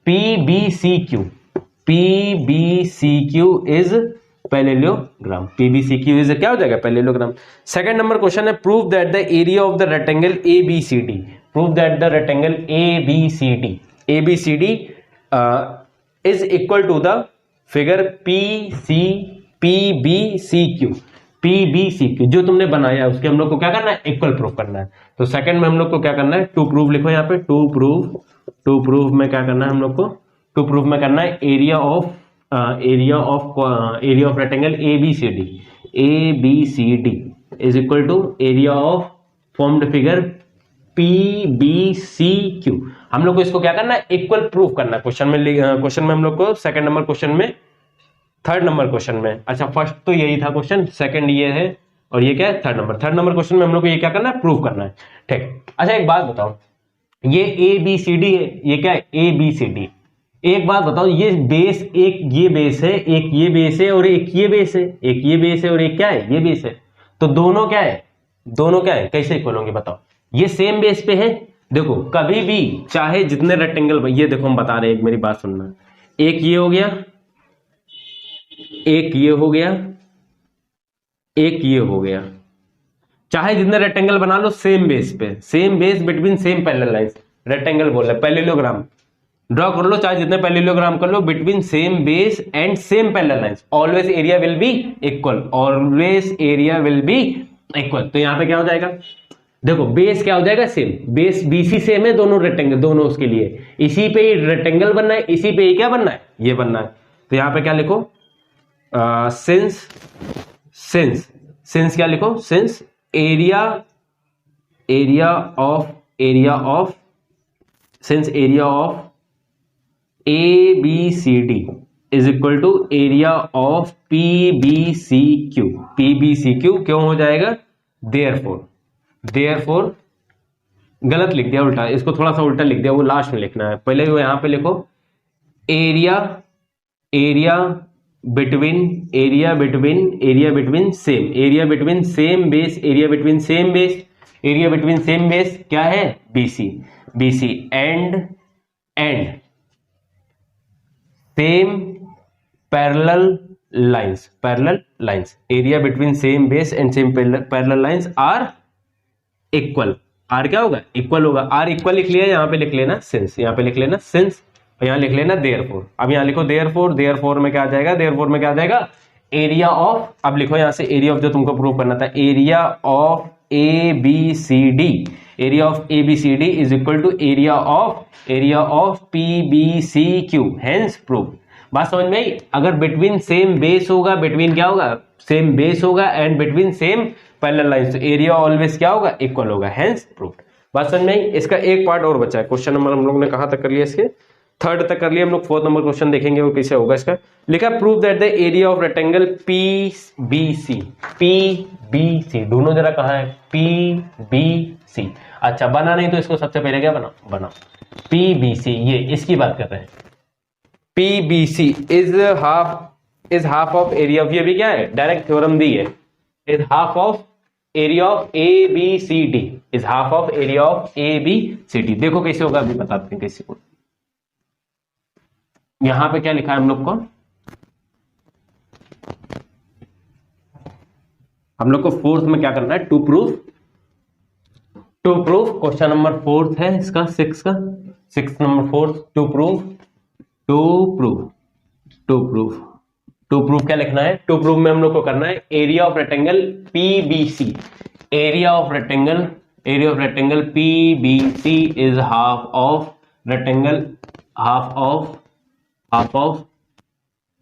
P B C Q, P B C Q is parallelogram. P B C Q is क्या हो जाएगा, पैरेललोग्राम। सेकंड नंबर क्वेश्चन है prove that the area of the rectangle A B C D, prove that the rectangle A B C D, A B C D is equal to the figure P B C Q, P B C Q जो तुमने बनाया है उसके हम लोग को क्या करना है, इक्वल प्रूव करना है। तो सेकंड में हम लोग को क्या करना है, टू प्रूव लिखो यहाँ पे, टू प्रूव में क्या करना है हम लोग को, टू प्रूव में करना है area of rectangle ABCD is equal to area of formed figure PBCQ। हम लोग को इसको क्या करना है, इक्वल प्रूफ करना है। क्वेश्चन में हम लोग को सेकंड नंबर क्वेश्चन में, थर्ड नंबर क्वेश्चन में, अच्छा फर्स्ट तो यही था क्वेश्चन, सेकंड ये है और ये क्या है, थर्ड नंबर क्वेश्चन में हम लोग को ये क्या करना है, प्रूफ करना है। ठीक, अच्छा एक बात बताओ, ये ABCD है, ये क्या है, ABCD। एक बात बताओ, ये बेस, एक ये बेस है, एक ये बेस है और एक ये बेस है, एक ये बेस है और एक क्या है, ये बेस है। तो दोनों क्या है, दोनों क्या है, कैसे इक्वल होंगे बताओ। ये सेम बेस पे है। देखो कभी भी चाहे जितने रेक्टेंगल, ये देखो हम बता रहे हैं, एक मेरी बात सुनना, एक ये हो गया, एक ये हो गया, एक ये हो गया, चाहे जितने रेक्टेंगल बना लो सेम बेस पे, same base between same parallel lines, rectangle बोल रहे, पैरेललोग्राम ड्रॉ कर लो, चाहे जितने पैरेललोग्राम कर लो, between same base and same parallel lines, always area will be equal, always area will be equal. तो यहां पे क्या हो जाएगा, देखो बेस क्या हो जाएगा, सेम बेस, बीसी सेम है, दोनों रेक्टेंगल, दोनों उसके लिए इसी पे ही रेक्टेंगल बनना है, इसी पे ही क्या बनना है, ये बनना है। तो यहां पे क्या लिखो, सिंस क्या लिखो, since area of ABCD is equal to area of PBCQ। PBCQ क्यों हो जाएगा, देयरफॉर गलत लिख दिया, उल्टा, इसको थोड़ा सा उल्टा लिख दिया, वो लास्ट में लिखना है, पहले वो यहां पे लिखो एरिया बिटवीन सेम बेस क्या है, BC and same parallel lines, area between same base and same parallel lines are equal. Are क्या होगा, इक्वल होगा। आर इक्वल लिख लिया, यहां पे लिख लेना सिंस, यहां पे लिख लेना सिंस, और यहां लिख लेना देयरफॉर। अब यहां लिखो देयरफॉर में क्या आ जाएगा, एरिया ऑफ, अब लिखो यहां से एरिया ऑफ जो तुमको प्रूव करना था, area of ABCD is equal to area of PBCQ, hence prove. बात समझ में आई। अगर बिटवीन सेम बेस होगा, बिटवीन क्या होगा, सेम बेस होगा and between same parallel lines, तो एरिया ऑलवेज क्या होगा, इक्वल होगा, हेंस प्रूव्ड। बात समझ में आई। इसका एक पार्ट और बचा है, क्वेश्चन नंबर हम लोग ने कहां तक कर लिया, इसके थर्ड तक कर लिया हम लोग, फोर्थ नंबर क्वेश्चन देखेंगे वो कैसे होगा। इसका लिखा prove that the area of rectangle PBC, दोनों जरा कहां है, PBC। अच्छा बना नहीं तो इसको सबसे पहले क्या बनाओ PBC, ये इसकी बात कर रहे हैं। PBC is half of area of, ये भी क्या है, डायरेक्ट थ्योरम दी है, is half of area of ABCD, is half of area of ABCD। देखो कैसे होगा, अभी बताते हैं कैसे होगा। यहां पे क्या लिखा है हम लोग को फोर्थ में क्या करना है, to proof question number fourth है इसका, six number fourth, to proof क्या लिखना है, टू प्रूफ में हम लोग को करना है area of rectangle PBC, area of rectangle PBC is half of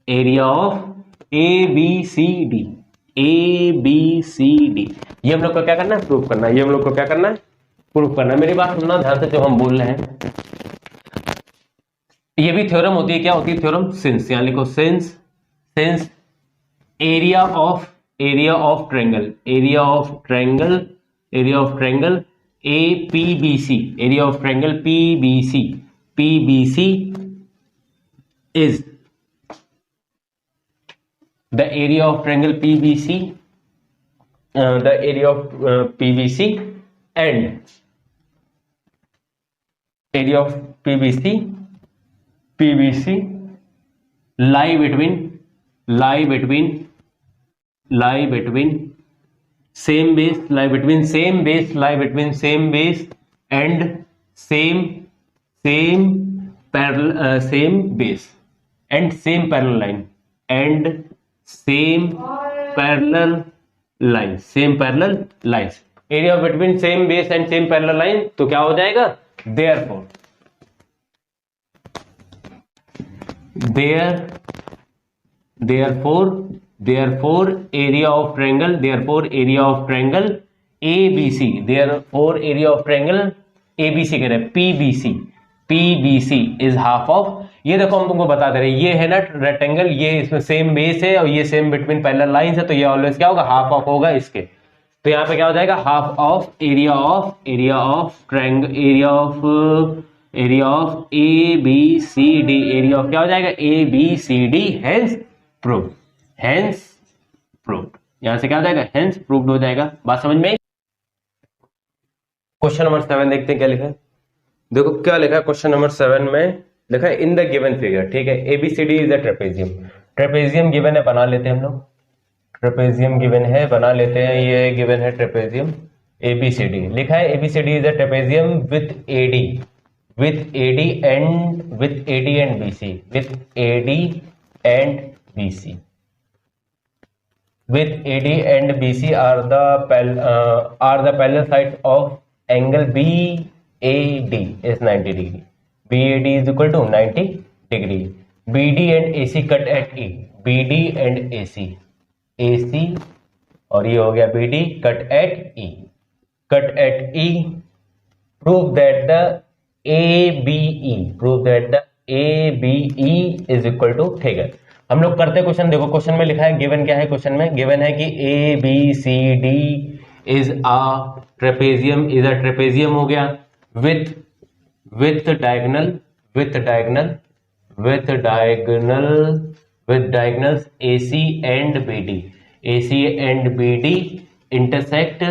area of ABCD, ये हम लोग को क्या करना है, प्रूफ करना है, ये हम लोग को क्या करना है, प्रूफ करना है। मेरी बात सुनना ध्यान से जो हम बोल रहे हैं, ये भी थ्योरम होती है, क्या होती है थ्योरम, सिंस, यहां लिखो since area of triangle APBC, area of triangle PBC is the area of triangle PBC, the area of PBC and area of PBC lie between same base and same parallel line and same parallel lines, area between same base and same parallel line, तो क्या हो जाएगा, therefore area of triangle ABC, area of triangle ABC कह रहे हैं PBC is half of, ये देखो हम तुमको बता दे रहे हैं, ये है ना रेक्टेंगल, ये इसमें सेम बेस है और ये सेम बिटवीन पैरेलल लाइंस है, तो ये ऑलवेज क्या होगा, हाफ ऑफ होगा इसके, तो यहाँ पे क्या हो जाएगा, half of area of triangle, area of ABCD, area of क्या हो जाएगा, ABCD, हेंस प्रूफ, यहां से क्या हो जाएगा, हेंस प्रूव्ड हो जाएगा। बात समझ में? क्वेश्चन नंबर 7 देखते हैं क्या लिखा है, देखो क्या लिखा है क्वेश्चन नंबर 7 में, लिखा है इन द गिवन फिगर, ठीक है, ABCD is a trapezium given है, बना लेते हैं हम लोग, ट्रेपेजियम गिवन है, बना लेते हैं, ये गिवन है ट्रेपेजियम ABCD, लिखा है ABCD is a trapezium with AD and BC are the parallel sides of angle BAD is 90 degree. BAD is equal to 90 degree. BD and AC cut at E. BD and AC और ये हो गया BD cut at E. Prove that the ABE is equal to, ठीक है, हम लोग करते question, देखो क्वेश्चन में लिखा है, गिवन क्या है, क्वेश्चन में गिवन है कि ABCD इज अ ट्रेपेजियम हो गया with diagonals AC and BD intersect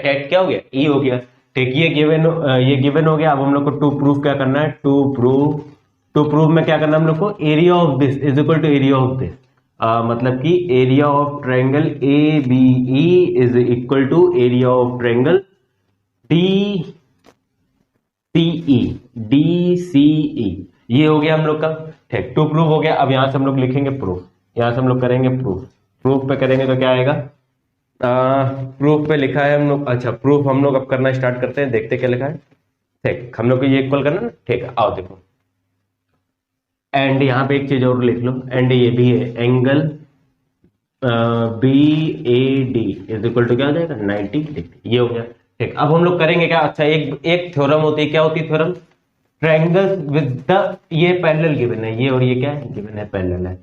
at क्या हो गया, E हो गया, ठीक, ये गिवन हो गया। अब हम लोग को टू प्रूफ क्या करना है, टू प्रूफ में क्या करना है हम लोग को, area of this is equal to area of this, मतलब कि area of triangle ABE is equal to area of triangle DCE, ये हो गया हम लोग का, ठीक, टू प्रूफ हो गया। अब यहां से हम लोग लिखेंगे प्रूफ, यहां से हम लोग करेंगे प्रूफ पे करेंगे तो क्या आएगा, प्रूफ पे लिखा है हम लोग, अच्छा प्रूफ हम लोग अब करना स्टार्ट करते हैं, देखते क्या लिखा है, ठीक, हम लोग को ये इक्वल करना ना, ठीक है, आओ देखो, एंड यहाँ पे एक चीज और लिख लो, एंड ये भी है, angle BAD is equal to क्या हो जाएगा, 90 डिग्री, ये हो गया, ठीक। अब हम लोग करेंगे क्या, अच्छा एक थ्योरम होती है, क्या होती है थ्योरम, ट्रायंगल विद द, ये पैरेलल गिवन है, ये और ये क्या है गिवन है, पैरेलल है,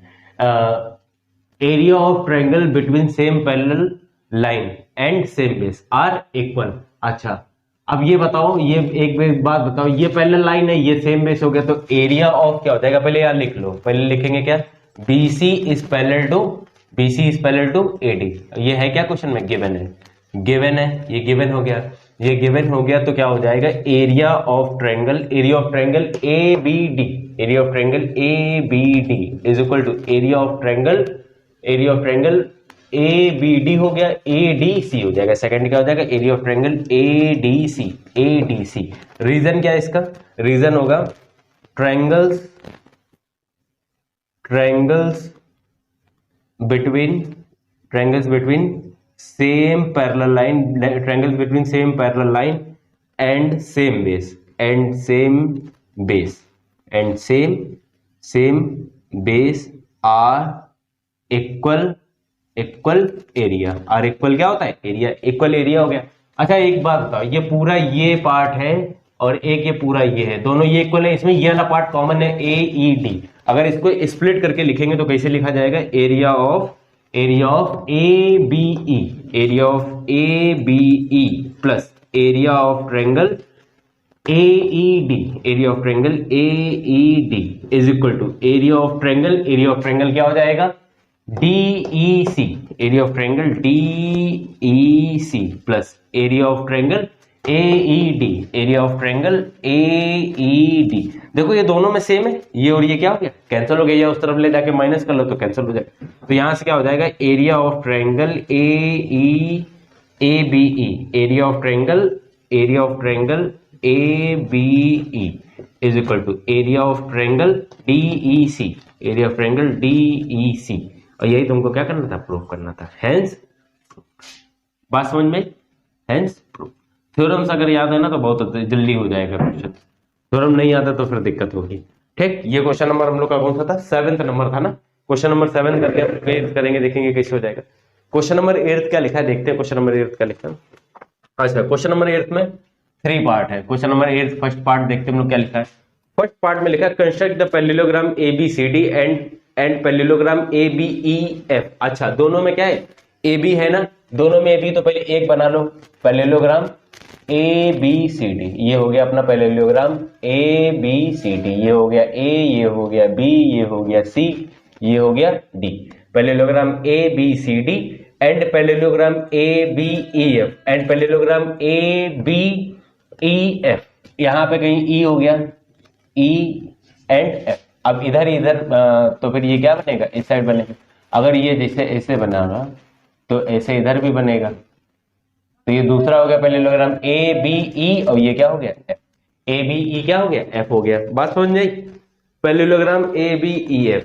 area of triangle between same parallel line and same base are equal. अच्छा अब ये बताओ, ये एक बात बताओ, ये पैरेलल लाइन है, ये सेम बेस हो गया, तो एरिया ऑफ क्या हो जाएगा, पहले यार लिख लो, पहले लिखेंगे क्या, BC is parallel to AD, ये है क्या क्वेश्चन में गिवन है, ये गिवन हो गया, ये गिवन हो गया तो क्या हो जाएगा, area of triangle A B D, area of triangle A B D is equal to area of triangle A B D हो गया, ए डी सी हो जाएगा। सेकंड क्या हो जाएगा, area of triangle A D C. Reason क्या है इसका, रीजन होगा triangles between same parallel line, triangles between same parallel line and same base are equal area. Are equal क्या होता है, एरिया, इक्वल एरिया हो गया। अच्छा एक बात बताओ, ये पूरा ये पार्ट है और एक ये पूरा ये है, दोनों ये इक्वल है, इसमें ये वाला पार्ट कॉमन है ए ई डी। अगर इसको स्प्लिट करके लिखेंगे तो कैसे लिखा जाएगा, area of A B E plus area of triangle A E D is equal to area of triangle क्या हो जाएगा, DEC, area of triangle DEC plus area of triangle AED। देखो ये दोनों में सेम है, ये और ये क्या हो गया, कैंसिल हो गया, या उस तरफ ले जाके माइनस कर लो तो कैंसिल हो जाएगा। तो यहां से क्या हो जाएगा, area of triangle area of triangle ABE is equal to area of triangle DEC। और यही तुमको क्या करना था, प्रूफ करना था। हेंस बात समझ में, हेंस प्रूफ। थ्योरम्स अगर याद है ना तो बहुत जल्दी हो जाएगा क्वेश्चन, थ्योरम नहीं आता तो फिर दिक्कत होगी। ठीक, ये क्वेश्चन नंबर हम लोग का कौन सा था, 7th नंबर था ना। क्वेश्चन नंबर 7 करके करेंगे, देखेंगे कैसे हो जाएगा। क्वेश्चन नंबर 8 क्या लिखा है, देखते हैं क्वेश्चन नंबर 8 क्या लिखा है। अच्छा, क्वेश्चन नंबर 8 में 3 पार्ट है। क्वेश्चन नंबर 8 फर्स्ट पार्ट देखते हैं हम लोग क्या लिखा है। फर्स्ट पार्ट में लिखा है construct the parallelogram ABCD and parallelogram ABEF। अच्छा, दोनों में क्या है, AB है ना, दोनों में AB, तो पहले एक बना लो पैरेललोग्राम ABCD। ये हो गया अपना पैरेललोग्राम ABCD, ये हो गया A, ये हो गया B, ये हो गया C, ये हो गया D। Parallelogram ABCD and parallelogram ABEF and parallelogram ABEF। यहां पे कहीं E हो गया, E एंड F। अब इधर तो फिर ये क्या बनेगा, इस साइड बनेगा। अगर ये जैसे ऐसे बनाना तो ऐसे इधर भी बनेगा, तो ये दूसरा हो गया पैरेललोग्राम ABE और ये क्या हो गया, F। ABE क्या हो गया, F हो गया। बात समझ गई, पैरेललोग्राम ABEF।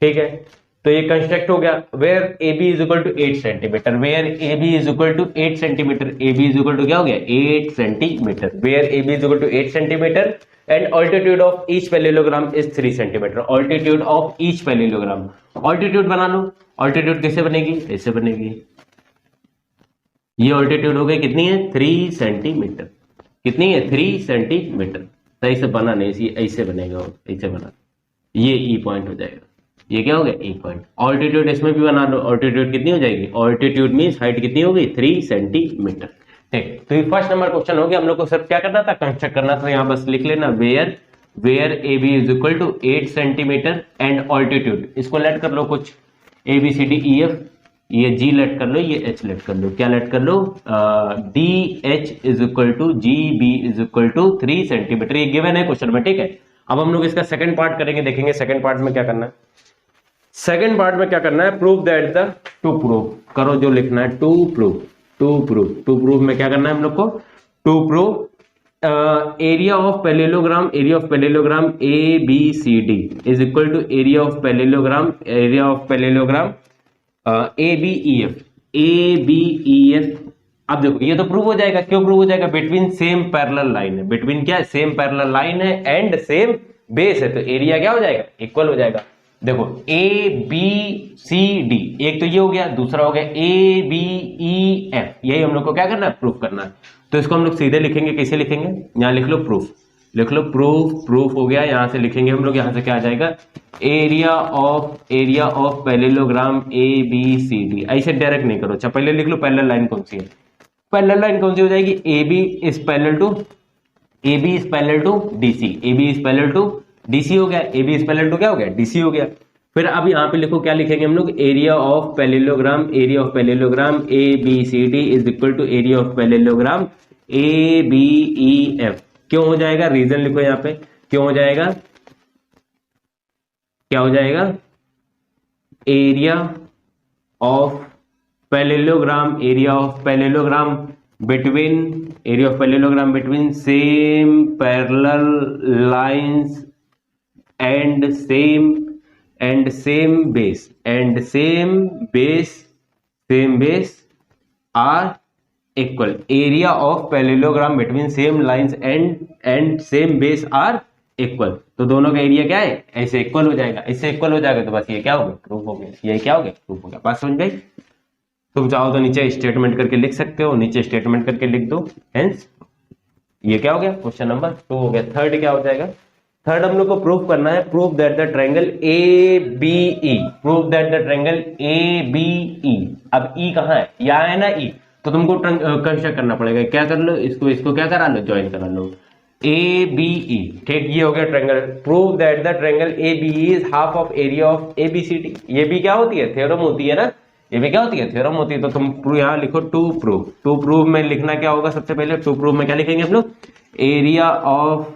ठीक है, तो ये कंस्ट्रक्ट हो गया where AB is equal to 8 centimetre, where AB is equal to 8 centimetre, AB is equal to क्या हो गया, 8 centimetre, where AB is equal to 8 centimetre and altitude of each parallelogram is 3 centimetre. Altitude of each parallelogram, altitude बना लो। Altitude कैसे बनेगी, ऐसे बनेगी। ये ऑल्टीट्यूड हो गई कितनी है, 3 सेंटीमीटर। कितनी है, 3 सेंटीमीटर। सही से बना नहीं, ऐसे बनेगा, ऐसे बना, ये ई पॉइंट हो जाएगा। ये क्या हो गया, ई पॉइंट। ऑल्टीट्यूड इसमें भी बना लो, ऑल्टीट्यूड कितनी हो जाएगी, ऑल्टीट्यूड मींस हाइट कितनी होगी, 3 सेंटीमीटर। ठीक, तो ये फर्स्ट नंबर क्वेश्चन हो गया। हम लोग को सिर्फ क्या करना था, कंस्ट्रक्ट करना था। यहाँ बस लिख लेना where AB is equal to 8 centimetre and altitude. इसको लेट कर लो कुछ, ABCDEF, ये G लेट कर लो, ये H लेट कर लो। क्या लेट कर लो, DH is equal to GB is equal to 3 centimetre. ये गिवन है क्वेश्चन में। ठीक है, अब हम लोग इसका सेकंड पार्ट करेंगे, देखेंगे सेकंड पार्ट में क्या करना है। सेकंड पार्ट में क्या करना है, prove that the, to prove करो जो लिखना है, टू प्रूव में क्या करना है हम लोग को, to prove area of parallelogram ABCD is equal to area of parallelogram ABEF। अब देखो ये तो प्रूव हो जाएगा, क्यों प्रूव हो जाएगा, बिटवीन सेम पैरेलल लाइन है, बिटवीन क्या है, सेम पैरेलल लाइन है एंड सेम बेस है, तो एरिया क्या हो जाएगा, इक्वल हो जाएगा। देखो ABCD, एक तो ये हो गया, दूसरा हो गया ABEF। यही हम लोग को क्या करना है, प्रूफ करना है। तो इसको हम लोग सीधे लिखेंगे, कैसे लिखेंगे, यहां लिख लो प्रूफ, लिख लो प्रूफ हो गया। यहां से लिखेंगे हम लोग, यहां से क्या आ जाएगा, एरिया ऑफ पैरेललोग्राम ABCD। ऐसे डायरेक्ट नहीं करो, अच्छा पहले लिख लो पैरेलल लाइन कौन सी है, पैरेलल लाइन कौन सी हो जाएगी, AB is parallel to DC हो गया, AB इज पैरेलल टू क्या हो गया, DC हो गया। फिर अब यहाँ पे लिखो, क्या लिखेंगे हम लोग, area of parallelogram ABCD is equal to area of parallelogram A B E F. क्यों हो जाएगा, रीजन लिखो यहां पे, क्यों हो जाएगा, क्या हो जाएगा, area of parallelogram, area of parallelogram between, area of parallelogram between same parallel lines and same base, and same base are equal, area of parallelogram between same lines and same base are equal. तो दोनों का area क्या है, ऐसे equal हो जाएगा, इससे equal हो जाएगा तो बस ये क्या हो गया, प्रूफ हो गया, ये क्या हो गया, प्रूफ हो गया। बात समझ गई। तुम चाहो तो नीचे स्टेटमेंट करके लिख सकते हो, नीचे स्टेटमेंट करके लिख दो, हेंस ये क्या हो गया, क्वेश्चन नंबर 2 हो गया। थर्ड क्या हो जाएगा, थर्ड हम लोग को प्रूफ करना है, proof that the triangle A B E, proof that the triangle A B E. अब ई कहां है, यहां है ना ई, तो तुमको कंस्ट्रक्ट करना पड़ेगा, क्या कर लो, इसको क्या करा लो, ज्वाइन करा लो, ए बी ई। ठीक, ये हो गया triangle. Prove that the triangle A B E is half of area of A B C D. ये भी क्या होती है, थ्योरम होती है ना, ये भी क्या होती है, थ्योरम होती है। तो तुम यहां लिखो टू प्रूव, टू प्रूव में लिखना क्या होगा, सबसे पहले टू प्रूव में क्या लिखेंगे हम लोग, एरिया ऑफ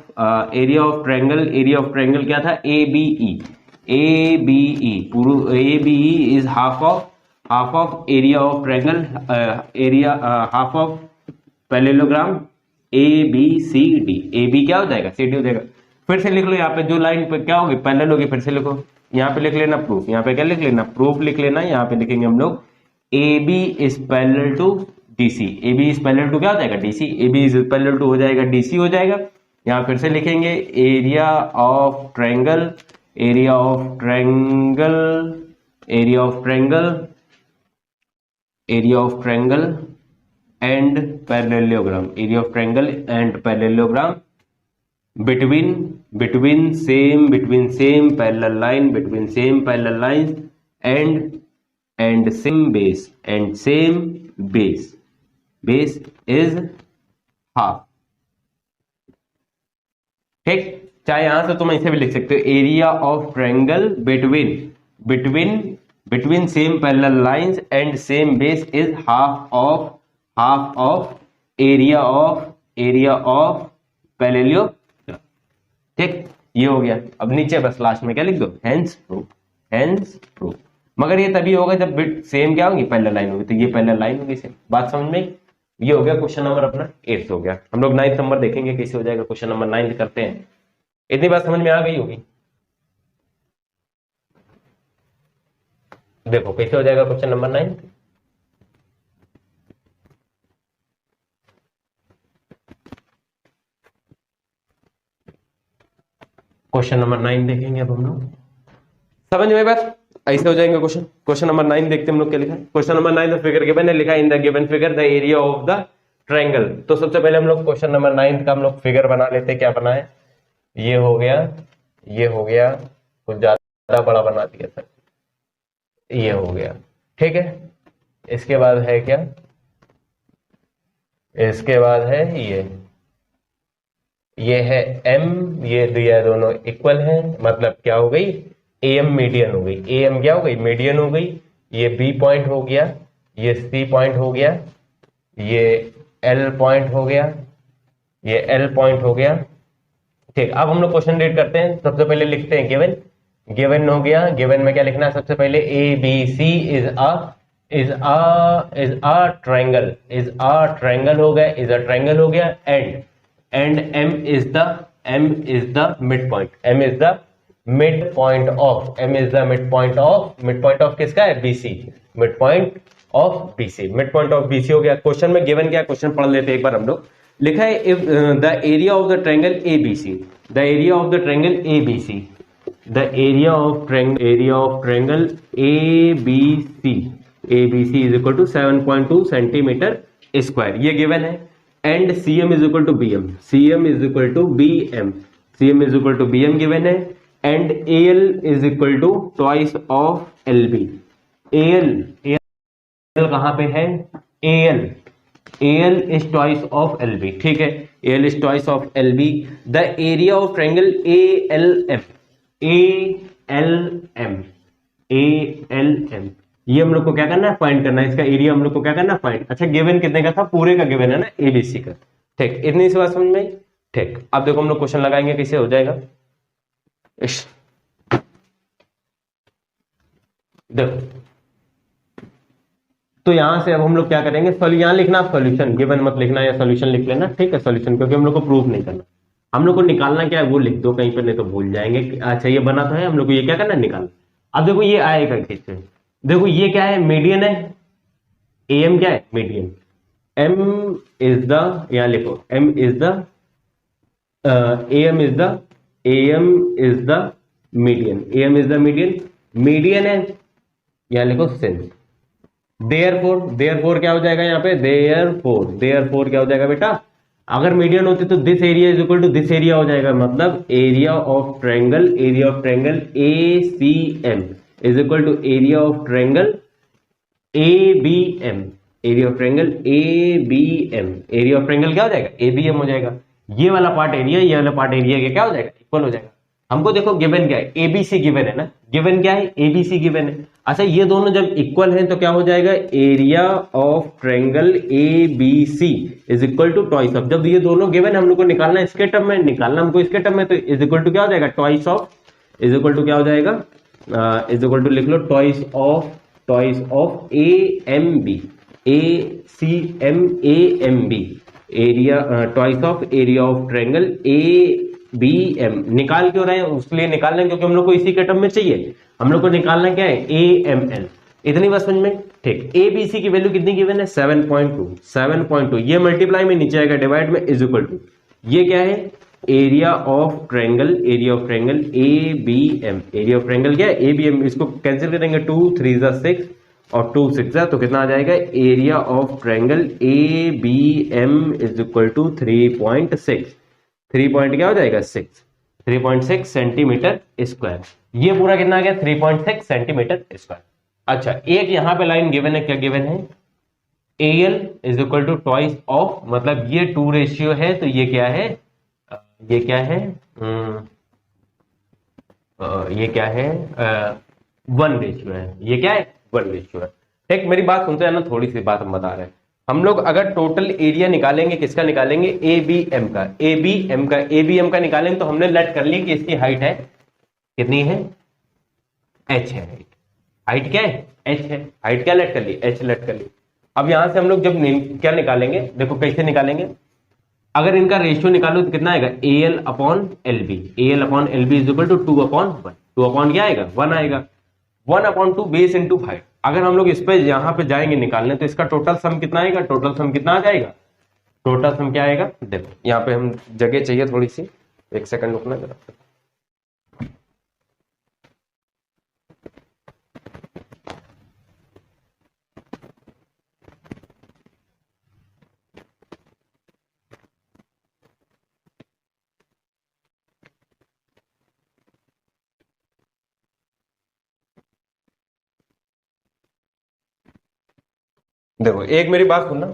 ट्रायंगल क्या था, A B E, A B E, A B E is half of area of triangle, half of parallelogram A B C D. A B क्या हो जाएगा, सी डी हो जाएगा। फिर से लिख लो, यहाँ पे जो लाइन पे क्या होगी, पैरेलल होगी, फिर से लिखो, यहाँ पे लिख लेना प्रूफ, यहाँ पे क्या लिख लेना, प्रूफ लिख लेना। यहाँ पे लिखेंगे हम लोग A B is parallel to DC, A B is parallel to क्या हो जाएगा, DC, A B is parallel to हो जाएगा डीसी हो जाएगा। यहाँ फिर से लिखेंगे area of triangle, area of triangle, area of triangle, area of triangle and parallelogram, area of triangle and parallelogram between same parallel line, between same parallel lines and same base is half। ठीक, चाहे यहां से तुम ऐसे भी लिख सकते हो, area of triangle between same parallel lines and same base is half of area of parallelogram. ठीक, ये हो गया। अब नीचे बस लास्ट में क्या लिख दो, हेंस प्रूफ। मगर ये तभी होगा जब बिट सेम क्या होगी, पैरेलल लाइन होगी, तो ये पैरेलल लाइन होगी सेम। बात समझ में, ये हो गया क्वेश्चन नंबर अपना 8 हो गया। हम लोग 9th नंबर देखेंगे कैसे हो जाएगा, क्वेश्चन नंबर 9 करते हैं। इतनी बात समझ में आ गई होगी, देखो कैसे हो जाएगा क्वेश्चन नंबर 9। क्वेश्चन नंबर 9 देखेंगे अब हम लोग, समझ में बात, ऐसे हो जाएंगे क्वेश्चन। क्वेश्चन नंबर 9 देखते हैं हम लोग क्या लिखा है। क्वेश्चन नंबर 9 फिगर गिवन है, लिखा है in the given figure the area of the triangle. तो सबसे पहले हम लोग क्वेश्चन नंबर 9 का हम लोग फिगर बना लेते हैं। क्या बनाए, ये हो गया, कुछ ज्यादा बड़ा बना दिया था, ये हो गया, ठीक है। इसके बाद है क्या, इसके बाद है ये है m, ये दिया दोनों इक्वल है, मतलब क्या हो गई, am मीडियन हो गई, am क्या हो गई, मीडियन हो गई। ये b पॉइंट हो गया, ये c पॉइंट हो गया, ये l पॉइंट हो गया, ये l पॉइंट हो गया। ठीक, अब हम लोग क्वेश्चन रीड करते हैं। सबसे पहले लिखते हैं गिवन हो गया। गिवन में क्या लिखना है, सबसे पहले A B C is a triangle हो गया, इज अ ट्रायंगल हो गया, and m is the midpoint, m is the midpoint of किसका है, BC, midpoint of BC हो गया। क्वेश्चन में गिवन क्या, क्वेश्चन पढ़ लेते हैं एक बार हम लोग। लिखा है if the area of the triangle ABC, the area of the triangle ABC, the area of triangle ABC is equal to 7.2 centimetre square, ये गिवन है। And CM is equal to BM, CM is equal to BM given है। And AL is equal to twice of LB, AL कहां पे है, AL is twice of LB, ठीक है, AL is twice of LB। The area of triangle ALM, ये हम लोग को क्या करना है, फाइंड करना है, इसका एरिया हम लोग को क्या करना है, फाइंड। अच्छा, गिवन कितने का था, पूरे का गिवन है ना, ABC का, ठीक, इतनी सी बात समझ में आई। ठीक, अब देखो हम लोग क्वेश्चन लगाएंगे, कैसे हो जाएगा। देखो तो यहां से अब हम लोग क्या करेंगे, यहां लिखना आप सॉल्यूशन, गिवन मत लिखना, या सॉल्यूशन लिख लेना, ठीक है, सॉल्यूशन, क्योंकि हम लोग को प्रूफ नहीं करना, हम लोग को निकालना क्या है वो लिख दो कहीं पर, नहीं तो भूल जाएंगे कि अच्छा ये बना तो है, हम लोग को ये क्या करना है, निकालना। अब देखो ये आएगा कैसे, देखो ये क्या है, मीडियन है, एम क्या है, मीडियन, एम इज द, यहां लिखो M is the, M is the, M is the median, M is the median, median है, यहां लिखो सिंस, देयरफॉर क्या हो जाएगा यहाँ पे, देयरफॉर क्या हो जाएगा बेटा, अगर मीडियन होती तो this area is equal to this area हो जाएगा, मतलब area of triangle A C M is equal to area of triangle A B M, area of triangle A B M, area of triangle क्या हो जाएगा, A B M हो जाएगा, ये वाला पार्ट एरिया, ये वाला पार्ट एरिया के क्या हो जाएगा, इक्वल हो जाएगा। हमको देखो गिवन क्या है, एबीसी गिवन है ना, गिवन क्या है, एबीसी गिवन है। अच्छा ये दोनों जब इक्वल हैं तो क्या हो जाएगा, area of triangle A B C is equal to twice of, जब ये दोनों गिवन हम लोग को निकालना है इसके टर्म में, निकालना हमको इसके टर्म में, तो इज इक्वल टू क्या हो जाएगा, twice of, is equal to क्या हो जाएगा, इज इक्वल टू लिख लो twice of A M B, A C M A M B, area twice of area of triangle A B M. निकाल क्यों रहे हैं, उसके लिए निकालना है क्योंकि हम लोग को इसी के टर्म में चाहिए, हम लोग को निकालना क्या है, ए एम एल, इतनी बात समझ में। ठीक, ए बी सी की वैल्यू कितनी गिवन है, 7.2, ये मल्टीप्लाई में नीचे आएगा, डिवाइड में, इज इक्वल टू, ये क्या है, area of triangle A B M, area of triangle क्या है, ए बी एम, इसको कैंसिल करेंगे, 2 3 6 और 2 6 तो कितना आ जाएगा, area of triangle A B M is equal to 3.6, 3 point क्या हो जाएगा 6, 3.6 सेंटीमीटर स्क्वायर, ये पूरा कितना आ गया, 3.6 सेंटीमीटर स्क्वायर। अच्छा एक यहां पे लाइन गिवन है, क्या गिवन है, L is equal to twice of, मतलब ये 2 रेशियो है तो ये क्या है, ये क्या है, ये क्या है, 1 रेशियो है, ये क्या है, 1 रेशियो है। ठीक, मेरी बात सुनते हैं ना, थोड़ी सी बात हम बता रहे हैं, हम लोग अगर टोटल एरिया निकालेंगे, किसका निकालेंगे, ए बी एम का, ए बी एम का निकालेंगे, तो हमने लेट कर ली कि इसकी हाइट है, कितनी है, एच है, हाइट क्या है, एच है, हाइट क्या लेट कर ली, एच लेट कर ली। अब यहां से हम लोग जब क्या निकालेंगे, देखो कैसे निकालेंगे, अगर इनका रेशियो निकालो तो कितना आएगा, A L upon L B, is equal to 2/1, 2 upon क्या आएगा, 1 आएगा, 1/2 बेस इंटू हाइट। अगर हम लोग इस पे यहां पे जाएंगे निकालने तो इसका टोटल सम कितना आएगा, टोटल सम कितना आ जाएगा, टोटल सम क्या आएगा, देखो यहाँ पे हम जगह चाहिए थोड़ी सी, 1 सेकंड रुकना जरा। देखो एक मेरी बात सुनना,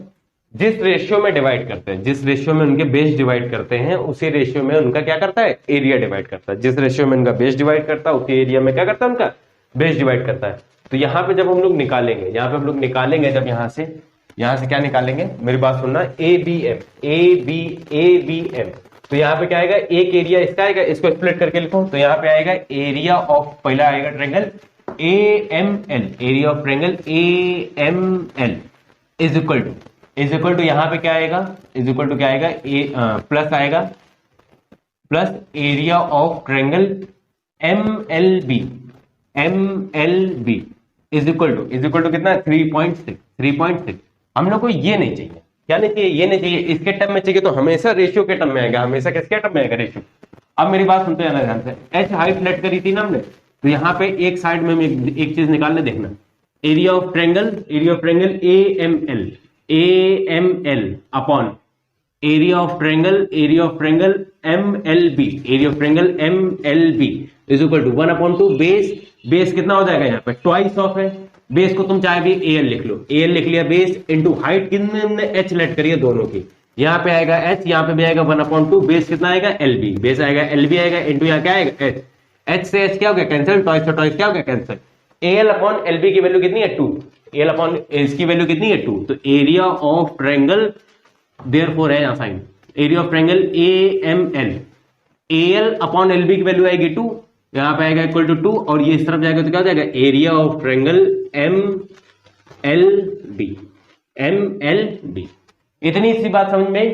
जिस रेशियो में डिवाइड करते हैं, जिस रेशियो में उनके बेस डिवाइड करते हैं, उसी रेशियो में उनका क्या करता है, एरिया डिवाइड करता है। जिस रेशियो में उनका बेस डिवाइड करता है उसी एरिया में क्या करता है, उनका बेस डिवाइड करता है। तो यहाँ पे जब हम लोग निकालेंगे, यहाँ पे हम लोग निकालेंगे, जब यहाँ से क्या निकालेंगे, मेरी बात सुनना, ए बी एम, तो यहाँ पे क्या आएगा, एक एरिया इसका आएगा, इसको स्प्लिट करके लिखो, तो यहाँ पे आएगा एरिया ऑफ, पहला आएगा triangle A M L, area of triangle A M L is equal to यहाँ पे क्या आएगा, इज इक्वल टू क्या आएगा, प्लस आएगा, plus area of triangle M L B is equal to कितना, 3.6। हम लोग को ये नहीं चाहिए, क्या नहीं चाहिए, ये नहीं चाहिए, इसके टर्म में चाहिए, तो हमेशा रेशियो के टर्म में आएगा, हमेशा किसके टर्म में आएगा, रेशियो। अब मेरी बात सुनते हैं ध्यान से, एच हाइट लेट करी थी ना हमने, तो यहाँ पे एक साइड में एक चीज निकालने, देखना, area of triangle A M L upon area of triangle M L B is equal to 1/2 base कितना हो जाएगा, यहाँ पे ट्वाइस ऑफ है, बेस को तुम चाहे भी एल लिख लो, एल लिख लिया, बेस इंटू हाइट कितने हमने एच लेट करी है दोनों की, यहाँ पे आएगा एच, यहाँ पे भी आएगा 1/2, बेस कितना आएगा, एल बी, बेस आएगा एल बी आएगा, इंटू यहाँ क्या आएगा एच, एच से एच क्या हो गया कैंसिल, ट्वाइस से ट्वाइस क्या हो गया cancel, L upon L B की वैल्यू कितनी है 2, एल अपॉन इसकी वैल्यू कितनी है 2, तो एरिया ऑफ ट्रायंगल देयरफॉर है असाइन area of triangle A M L, A L upon L B की वैल्यू आएगी 2, यहां पे आएगा इक्वल टू 2 और ये इस तरफ जाएगा तो क्या हो जाएगा area of triangle M L D, M L D. इतनी सी बात समझ में आई,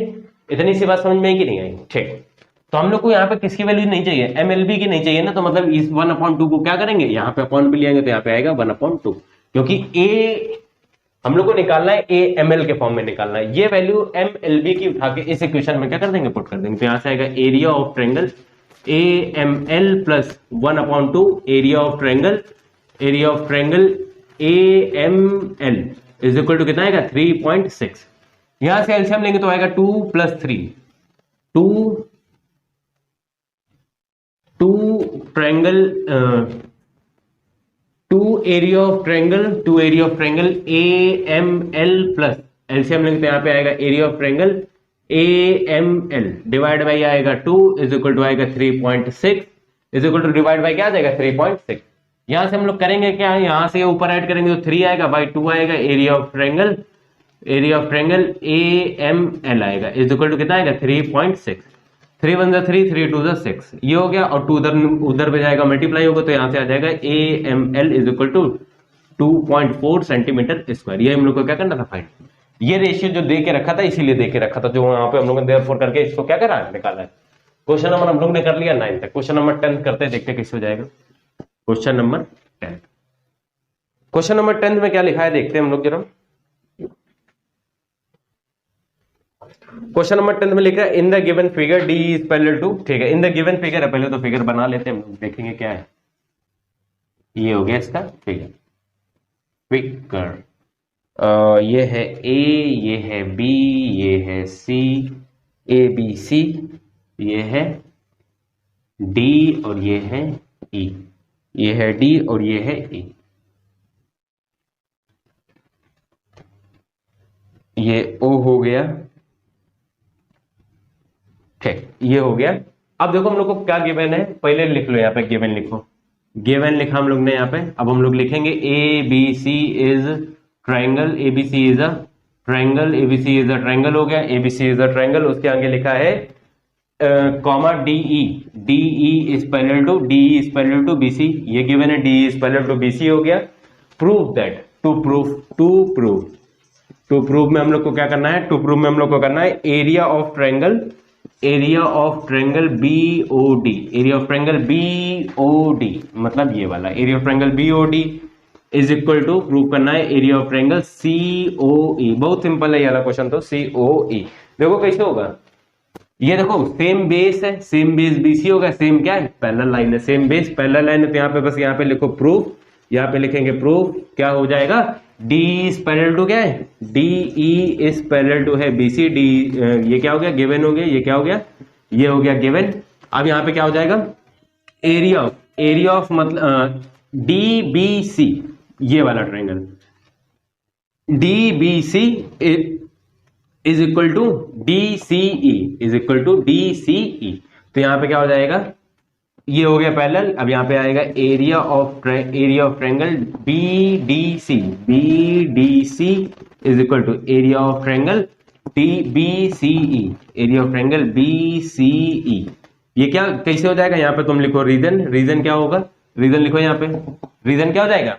इतनी सी बात समझ में आई कि नहीं आई? ठीक, तो हम लोग को यहाँ पे किसकी वैल्यू नहीं चाहिए, एम एल बी की नहीं चाहिए ना, तो मतलब इस 1/2 को क्या करेंगे, यहाँ पे अपॉन भी लेंगे तो यहाँ पे आएगा 1/2, क्योंकि ए हम लोग को निकालना है ए एम एल के फॉर्म में निकालना है, ये वैल्यू एम एल बी की उठा के इस इक्वेशन में क्या कर देंगे, पुट कर देंगे, तो यहां से आएगा area of triangle A M L plus 1/2 area of triangle, area of triangle A M L is equal to कितना आएगा 3.6। यहां से एलसीएम लेंगे तो आएगा 2 + 3, 2 triangle 2 area of triangle A M L plus LCM लेंगे तो यहाँ पे आएगा area of triangle A M L divide by आएगा 2 इज इक्वल टू आएगा 3.6 is equal to divide by क्या आ जाएगा 3.6। यहां से हम लोग करेंगे क्या, यहां से ऊपर ऐड करेंगे तो 3 आएगा बाई 2 आएगा area of triangle A M L आएगा इज इक्वल टू कितना आएगा 3.6, 3 × 1 = 3, 3 × 2 = 6, ये हो गया और 2 उधर पे जाएगा मल्टीप्लाई होगा तो यहां से आ जाएगा A M L is equal to 2.4 centimetre square. ये हम लोग को क्या करना था फाइंड, ये रेशियो जो दे के रखा था इसीलिए दे के रखा था, जो वहां पे हम लोगों ने देयरफॉर करके इसको क्या करा निकाला है। क्वेश्चन नंबर हम लोग ने कर लिया 9 तक, क्वेश्चन नंबर 10 करते देखते कैसे हो जाएगा। क्वेश्चन नंबर 10, क्वेश्चन नंबर 10 में क्या लिखा है देखते हैं हम लोग जरा। क्वेश्चन नंबर 10 में लिखा है in the given figure D is parallel to, ठीक है, इन द गिवन फिगर है, पहले तो फिगर बना लेते हैं हम लोग, देखेंगे क्या है। ये हो गया इसका फिगर, ये है ए, ये है बी, ये है सी, ए बी सी, ये है डी और ये है ई, ये है डी और ये है ई, ये ओ हो गया, ठीक, ये हो गया। अब देखो हम लोग को क्या गिवन है, पहले लिख लो यहाँ पे गिवन लिखो, गिवन लिखा हम लोग ने यहाँ पे। अब हम लोग लिखेंगे A B C is triangle, A B C is a triangle, A B C is a triangle हो गया, A B C is a triangle. उसके आगे लिखा है comma D E is parallel to, D E is parallel to B C, ये given है, D E is parallel to B C हो गया। प्रूव दैट, टू प्रूव में हम लोग को क्या करना है, टू प्रूव में हम लोग को करना है area of triangle B O D, area of triangle B O D मतलब ये वाला area of triangle B O D is equal to, prove करना है area of triangle C O E. बहुत सिंपल है ये वाला क्वेश्चन, तो सी ओ ई। देखो कैसे होगा, ये देखो सेम बेस है, सेम बेस बीसी होगा, सेम क्या है पैरेलल लाइन है, सेम बेस पैरेलल लाइन है, तो यहाँ पे बस यहाँ पे लिखो प्रूफ, यहाँ पे लिखेंगे प्रूफ, क्या हो जाएगा डी इज पैरेलल टू क्या है, D E is parallel to है बी सी, डी ये क्या हो गया गिवन हो गया, ये क्या हो गया, ये हो गया गिवन। अब यहाँ पे क्या हो जाएगा एरिया ऑफ मतलब डी बी सी, ये वाला triangle D B C is equal to D C E, is equal to D C E. तो यहां पे क्या हो जाएगा, ये हो गया पैरेलल। अब यहां पे आएगा area of triangle B D C is equal to area of triangle D B C E, area of triangle B C E. ये क्या कैसे हो जाएगा, यहां पे तुम लिखो रीजन क्या होगा, रीजन लिखो यहां पे, रीजन क्या हो जाएगा,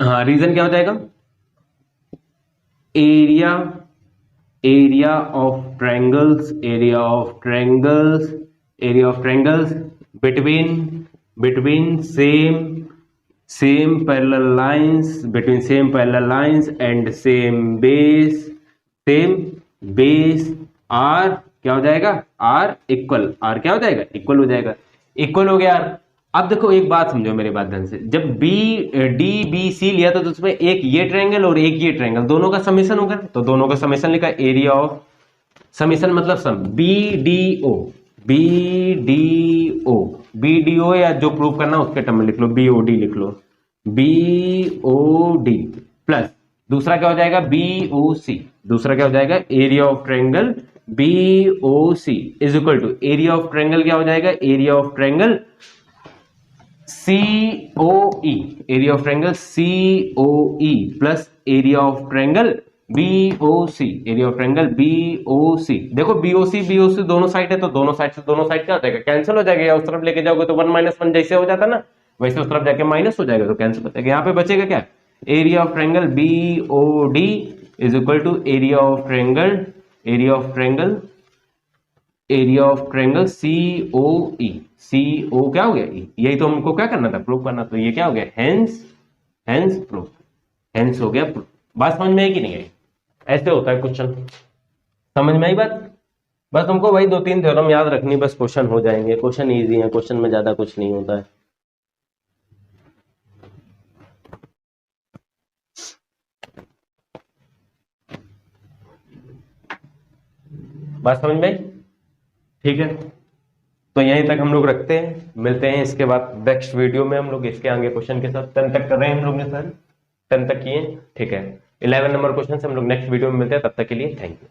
हाँ रीजन क्या हो जाएगा, area of triangles between same parallel lines and same base are क्या हो जाएगा, आर इक्वल, आर क्या हो जाएगा इक्वल हो जाएगा, इक्वल हो गया यार। अब देखो एक बात समझो मेरी बात ध्यान से, जब डी बी सी लिया था तो उसमें एक ये ट्रायंगल और एक ये ट्रायंगल दोनों का समेशन होगा, तो दोनों का समेशन लिखा एरिया ऑफ समेशन मतलब सम बी डी ओ या जो प्रूव करना उसके टर्म में लिख लो, बी ओ डी लिख लो, बी ओ डी प्लस दूसरा क्या हो जाएगा बी ओ सी, दूसरा क्या हो जाएगा area of triangle B O C is equal to area of triangle क्या हो जाएगा, area of triangle COE, area of triangle COE plus area of triangle BOC, area of triangle BOC। देखो BOC दोनों side है, तो दोनों side से दोनों साइड क्या हो जाएगा, कैंसिल हो जाएगा। या उस तरफ लेके जाओगे तो 1 - 1 जैसे हो जाता ना, वैसे उस तरफ जाके माइनस हो जाएगा, तो कैंसिल हो जाएगा। यहाँ पे बचेगा क्या, area of triangle BOD is equal to area of triangle COE। CO क्या हो गया, यही तो हमको क्या करना था, प्रूफ करना। तो ये क्या हो गया, हेंस प्रूफ, हेंस हो गया प्रूफ। बात समझ में आई कि नहीं आई? ऐसे होता है क्वेश्चन, समझ में आई बात? बस तुमको वही 2-3 थ्योरम याद रखनी, बस क्वेश्चन हो जाएंगे। क्वेश्चन इजी है, क्वेश्चन में ज्यादा कुछ नहीं होता है। बात समझ में आई? ठीक है, तो यहीं तक हम लोग रखते हैं, मिलते हैं इसके बाद नेक्स्ट वीडियो में हम लोग इसके आगे क्वेश्चन के साथ। 10 तक कर रहे हैं हम लोग ने सर, 10 तक किए, ठीक है। 11 नंबर क्वेश्चन से हम लोग नेक्स्ट वीडियो में मिलते हैं, तब तक के लिए थैंक यू।